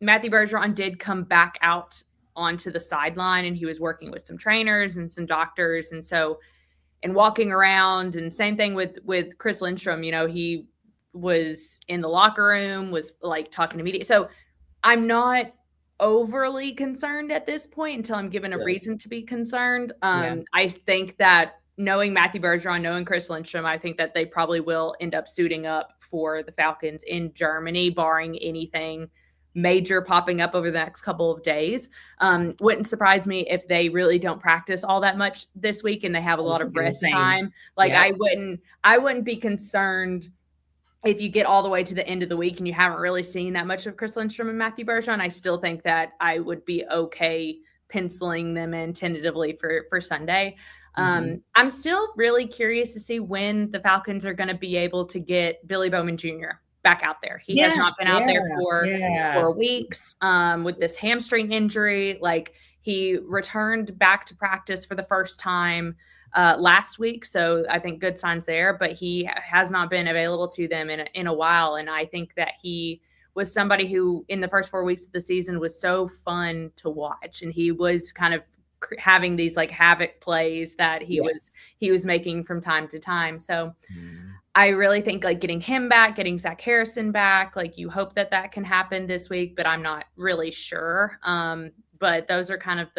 Matthew Bergeron did come back out onto the sideline, and he was working with some trainers and some doctors. And walking around, and same thing with Chris Lindstrom, he was in the locker room, was like talking to media. So I'm not overly concerned at this point until I'm given a reason to be concerned. I think that knowing Matthew Bergeron, knowing Chris Lindstrom, I think that they probably will end up suiting up for the Falcons in Germany, barring anything major popping up over the next couple of days. Wouldn't surprise me if they really don't practice all that much this week and they have a lot of rest time. I wouldn't be concerned if you get all the way to the end of the week and you haven't really seen that much of Chris Lindstrom and Matthew Bergeron. I still think that I would be okay penciling them in tentatively for Sunday. I'm still really curious to see when the Falcons are going to be able to get Billy Bowman Jr. back out there. He has not been out there for weeks with this hamstring injury. Like, He returned back to practice for the first time last week, so I think good signs there, but he has not been available to them in a while, and I think that he was somebody who in the first 4 weeks of the season was so fun to watch, and he was kind of having these like havoc plays that he was making from time to time. So I really think like getting him back, getting Zach Harrison back, like you hope that can happen this week, but I'm not really sure. But those are kind of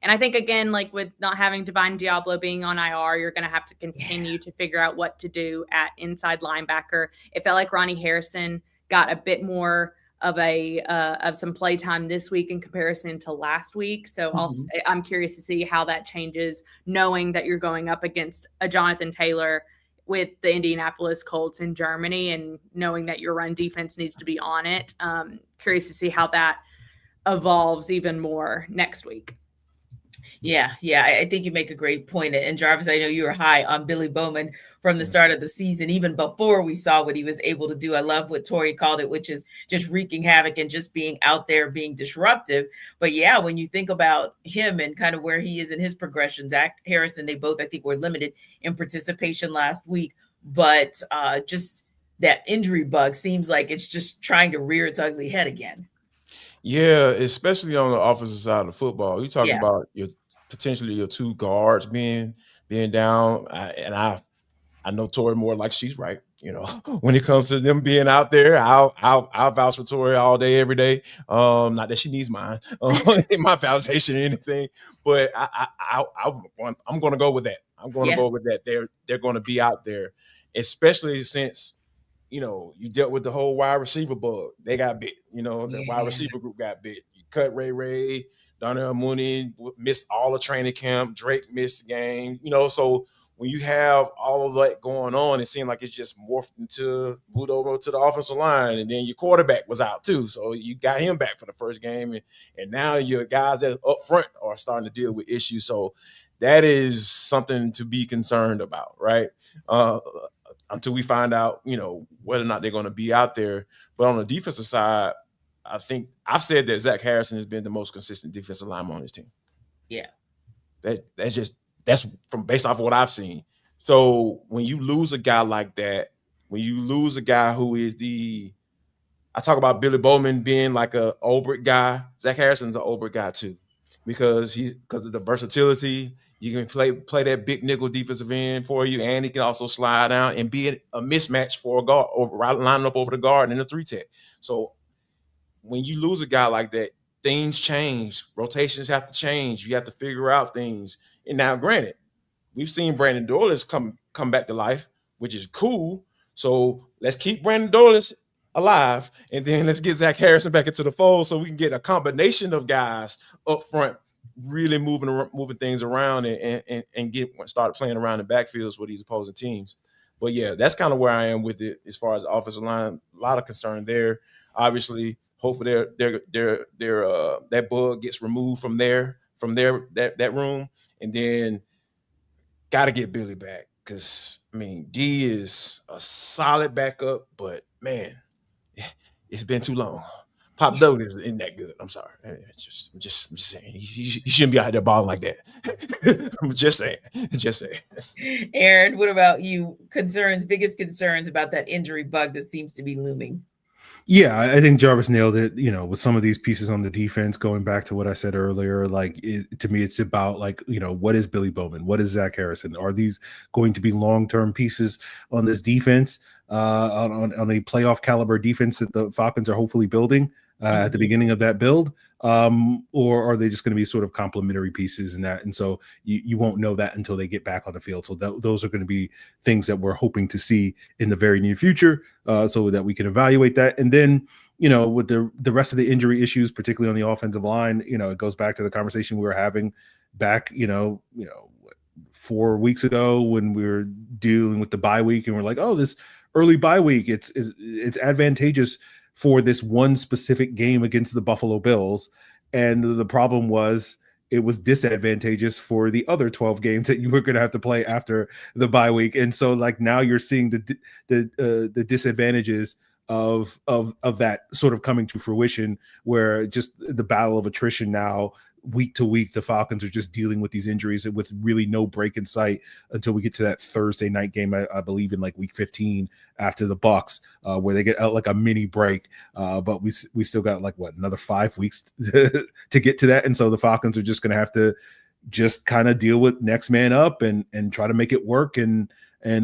and I think again, like with not having Divine Diablo being on IR, you're going to have to continue to figure out what to do at inside linebacker. It felt like Ronnie Harrison got a bit more of some play time this week in comparison to last week. So I'm curious to see how that changes, knowing that you're going up against a Jonathan Taylor with the Indianapolis Colts in Germany, and knowing that your run defense needs to be on it. Curious to see how that evolves even more next week. Yeah, I think you make a great point. And Jarvis, I know you were high on Billy Bowman from the start of the season, even before we saw what he was able to do. I love what Tori called it, which is just wreaking havoc and just being out there, being disruptive. But yeah, when you think about him and kind of where he is in his progression, Zach Harrison, they both, I think, were limited in participation last week. But just that injury bug seems like it's just trying to rear its ugly head again. Yeah, especially on the offensive side of football. You talk about potentially your two guards being down, I know Tori more like she's right. You know, when it comes to them being out there, I'll vouch for Tori all day, every day. Not that she needs mine in my validation or anything, but I'm going to go with that. I'm going to go with that. They're going to be out there, especially since, you know, you dealt with the whole wide receiver bug. They got bit. You know, the wide receiver group got bit. You cut Ray, Donnell Mooney missed all the training camp. Drake missed the game. You know, so when you have all of that going on, it seemed like it's just morphed into moved over to the offensive line, and then your quarterback was out too. So you got him back for the first game, and now your guys that up front are starting to deal with issues. So that is something to be concerned about, right? Until we find out, you know, whether or not they're going to be out there. But on the defensive side, I think I've said that Zach Harrison has been the most consistent defensive lineman on his team. Yeah. That's from based off of what I've seen. So when you lose a guy like that, when you lose a guy who is I talk about Billy Bowman being like a Olbrich guy. Zach Harrison's an Olbrich guy too, because of the versatility. You can play that big nickel defensive end for you, and he can also slide down and be a mismatch for a guard, or lining up over the guard in a 3-tech. So when you lose a guy like that, things change. Rotations have to change. You have to figure out things. And now, granted, we've seen Brandon Douglas come back to life, which is cool. So let's keep Brandon Douglas alive, and then let's get Zach Harrison back into the fold so we can get a combination of guys up front really moving things around and get started playing around the backfields with these opposing teams. But yeah, that's kind of where I am with it as far as the offensive line. A lot of concern there. Obviously, hopefully that bug gets removed from that room, and then got to get Billy back, because I mean D is a solid backup, but man, it's been too long. Pop Douglas isn't that good. I'm sorry. I'm just saying. He shouldn't be out there balling like that. I'm just saying. Aaron, what about you? Biggest concerns about that injury bug that seems to be looming? Yeah, I think Jarvis nailed it, you know, with some of these pieces on the defense, going back to what I said earlier. Like, to me, it's about, like, you know, what is Billy Bowman? What is Zach Harrison? Are these going to be long-term pieces on this defense, on a playoff caliber defense that the Falcons are hopefully building at the beginning of that build? Or are they just going to be sort of complementary pieces in that? And so you won't know that until they get back on the field. So those are going to be things that we're hoping to see in the very near future, so that we can evaluate that. And then, you know, with the rest of the injury issues, particularly on the offensive line, you know, it goes back to the conversation we were having back, you know, 4 weeks ago when we were dealing with the bye week, and we're like, oh, this early bye week, it's advantageous for this one specific game against the Buffalo Bills. And the problem was it was disadvantageous for the other 12 games that you were going to have to play after the bye week. And so, like, now you're seeing the disadvantages of that sort of coming to fruition, where just the battle of attrition now week to week, the Falcons are just dealing with these injuries with really no break in sight until we get to that Thursday night game, I believe in like week 15 after the Bucs, where they get like a mini break. But we still got like another 5 weeks to get to that. And so the Falcons are just going to have to just kind of deal with next man up and try to make it work. And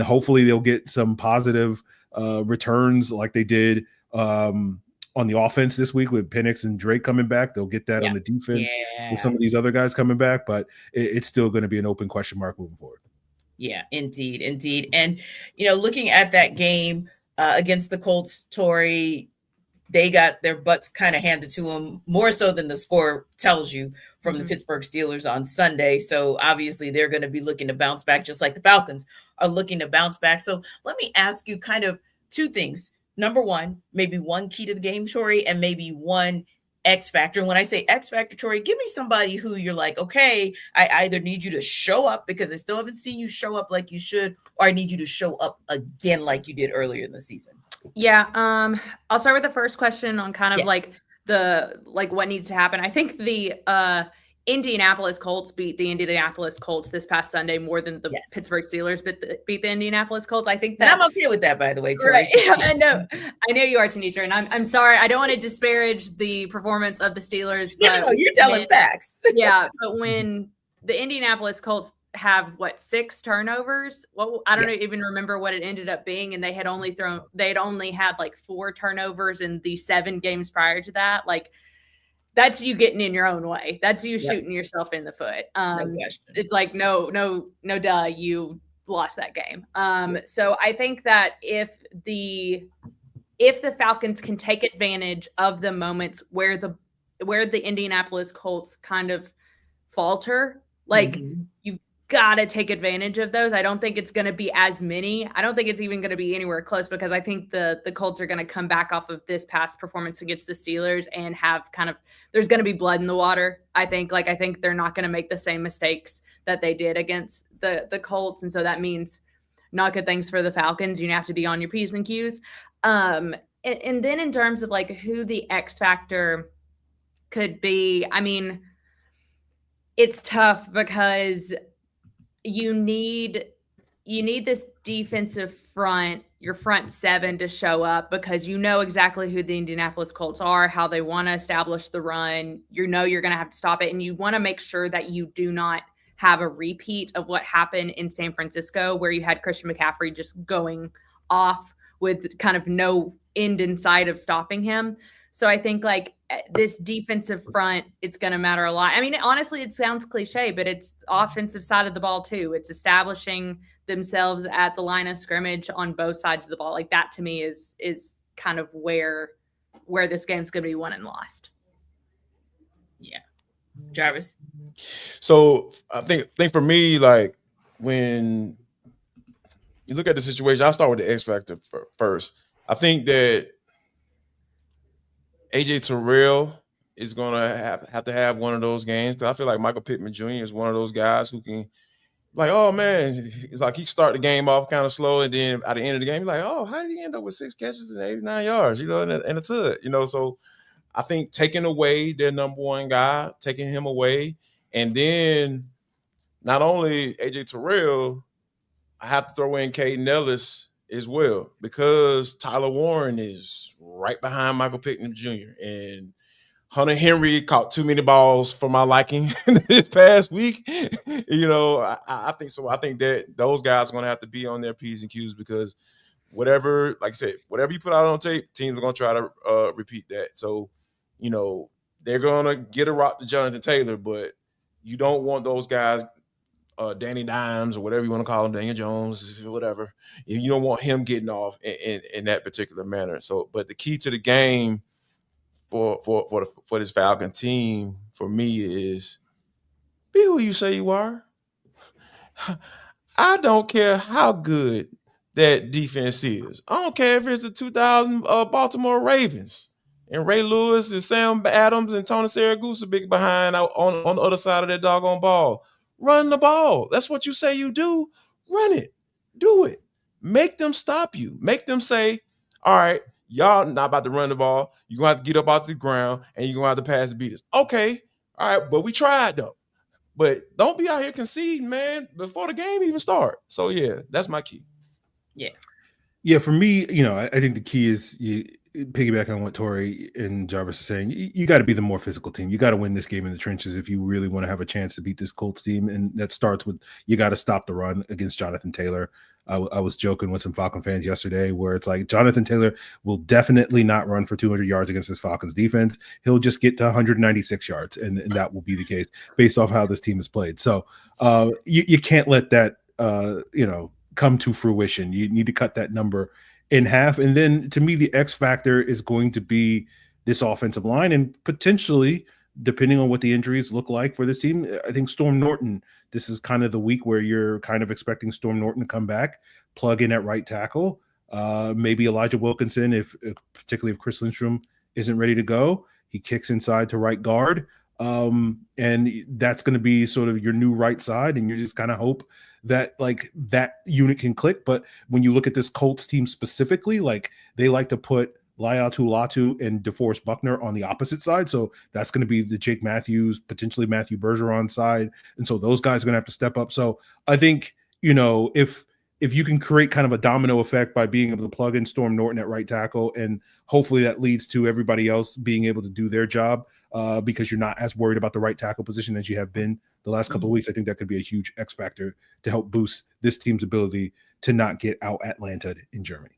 hopefully they'll get some positive returns like they did on the offense this week with Penix and Drake coming back. They'll get that on the defense with some of these other guys coming back, but it's still going to be an open question mark moving forward. Yeah, indeed. And, looking at that game against the Colts, Tori, they got their butts kind of handed to them more so than the score tells you from the Pittsburgh Steelers on Sunday. So obviously they're going to be looking to bounce back just like the Falcons are looking to bounce back. So let me ask you kind of two things. Number one, maybe one key to the game, Tori, and maybe one X factor. And when I say X factor, Tori, give me somebody who you're like, okay, I either need you to show up because I still haven't seen you show up like you should, or I need you to show up again like you did earlier in the season. Yeah. I'll start with the first question on kind of like what needs to happen. I think the Indianapolis Colts beat the Indianapolis Colts this past Sunday more than the Pittsburgh Steelers beat the Indianapolis Colts. I think that, and I'm okay with that, by the way, Tori. Right. I know you are, Tenitra, and I'm sorry. I don't want to disparage the performance of the Steelers. But you're telling facts. Yeah, but when the Indianapolis Colts have 6 turnovers, I don't even remember what it ended up being, and they'd only had like 4 turnovers in the 7 games prior to that. Like, that's you getting in your own way. That's you shooting yourself in the foot. It's like, no, duh, you lost that game. So I think that if the Falcons can take advantage of the moments where the Indianapolis Colts kind of falter, like you've got to take advantage of those. I don't think it's going to be as many. I don't think it's even going to be anywhere close, because I think the Colts are going to come back off of this past performance against the Steelers and have there's going to be blood in the water. I think they're not going to make the same mistakes that they did against the Colts. And so that means not good things for the Falcons. You have to be on your P's and Q's. And then in terms of like who the X factor could be, I mean, it's tough because you need this defensive front, your front 7, to show up, because you know exactly who the Indianapolis Colts are, how they want to establish the run. You're going to have to stop it, and you want to make sure that you do not have a repeat of what happened in San Francisco, where you had Christian McCaffrey just going off with kind of no end in sight of stopping him. So I think like this defensive front, it's going to matter a lot. I mean, honestly, it sounds cliche, but it's the offensive side of the ball too. It's establishing themselves at the line of scrimmage on both sides of the ball. Like that to me is kind of where this game's going to be won and lost. Yeah. Jarvis? So I think for me, like when you look at the situation, I'll start with the X factor first. I think that AJ Terrell is going to have to have one of those games, because I feel like Michael Penix Jr. is one of those guys who can, like, oh, man, like he start the game off kind of slow, and then at the end of the game, you're like, oh, how did he end up with 6 catches and 89 yards, and a tud, So I think taking away their number one guy, taking him away, and then not only AJ Terrell, I have to throw in Caden Ellis as well, because Tyler Warren is right behind Michael Penix Jr. and Hunter Henry caught too many balls for my liking this past week. I think so. I think that those guys are going to have to be on their P's and Q's, because whatever, like I said, whatever you put out on tape, teams are going to try to repeat that. So, they're going to get a rock to Jonathan Taylor, but you don't want those guys, Danny Dimes or whatever you want to call him, Daniel Jones, whatever. You don't want him getting off in that particular manner. So, but the key to the game for this Falcon team for me is be who you say you are. I don't care how good that defense is. I don't care if it's the 2000 Baltimore Ravens and Ray Lewis and Sam Adams and Tony Siragusa big behind on the other side of that doggone ball. Run the ball. That's what you say you do. Run it. Do it. Make them stop you. Make them say, all right, y'all not about to run the ball. You're going to have to get up off the ground, and you're going to have to pass the beaters. Okay. All right, but we tried though. But don't be out here conceding, man, before the game even start. So yeah, that's my key. Yeah, for me, I think the key is you piggyback on what Tori and Jarvis are saying. You got to be the more physical team. You got to win this game in the trenches if you really want to have a chance to beat this Colts team. And that starts with you got to stop the run against Jonathan Taylor. I was joking with some Falcon fans yesterday where it's like Jonathan Taylor will definitely not run for 200 yards against this Falcons defense. He'll just get to 196 yards, and that will be the case based off how this team is played. So you can't let that come to fruition. You need to cut that number in half. And then to me, the X factor is going to be this offensive line, and potentially, depending on what the injuries look like for this team, I think Storm Norton, this is kind of the week where you're kind of expecting Storm Norton to come back, plug in at right tackle. Maybe Elijah Wilkinson, particularly if Chris Lindstrom isn't ready to go, he kicks inside to right guard. And that's going to be sort of your new right side, and you just kind of hope that that unit can click. But when you look at this Colts team specifically, they like to put Laiatu Latu and DeForest Buckner on the opposite side. So that's going to be the Jake Matthews, potentially Matthew Bergeron side. And so those guys are going to have to step up. So I think, if you can create kind of a domino effect by being able to plug in Storm Norton at right tackle, and hopefully that leads to everybody else being able to do their job because you're not as worried about the right tackle position as you have been the last couple of weeks. I think that could be a huge X factor to help boost this team's ability to not get out Atlanta'd in Germany.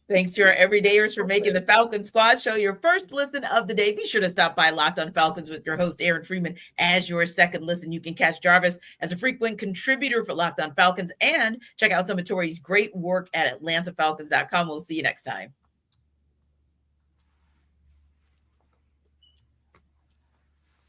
Thanks to our everydayers for making the Falcon Squad Show your first listen of the day. Be sure to stop by Locked on Falcons with your host, Aaron Freeman, as your second listen. You can catch Jarvis as a frequent contributor for Locked on Falcons and check out some of Tori's great work at AtlantaFalcons.com. We'll see you next time.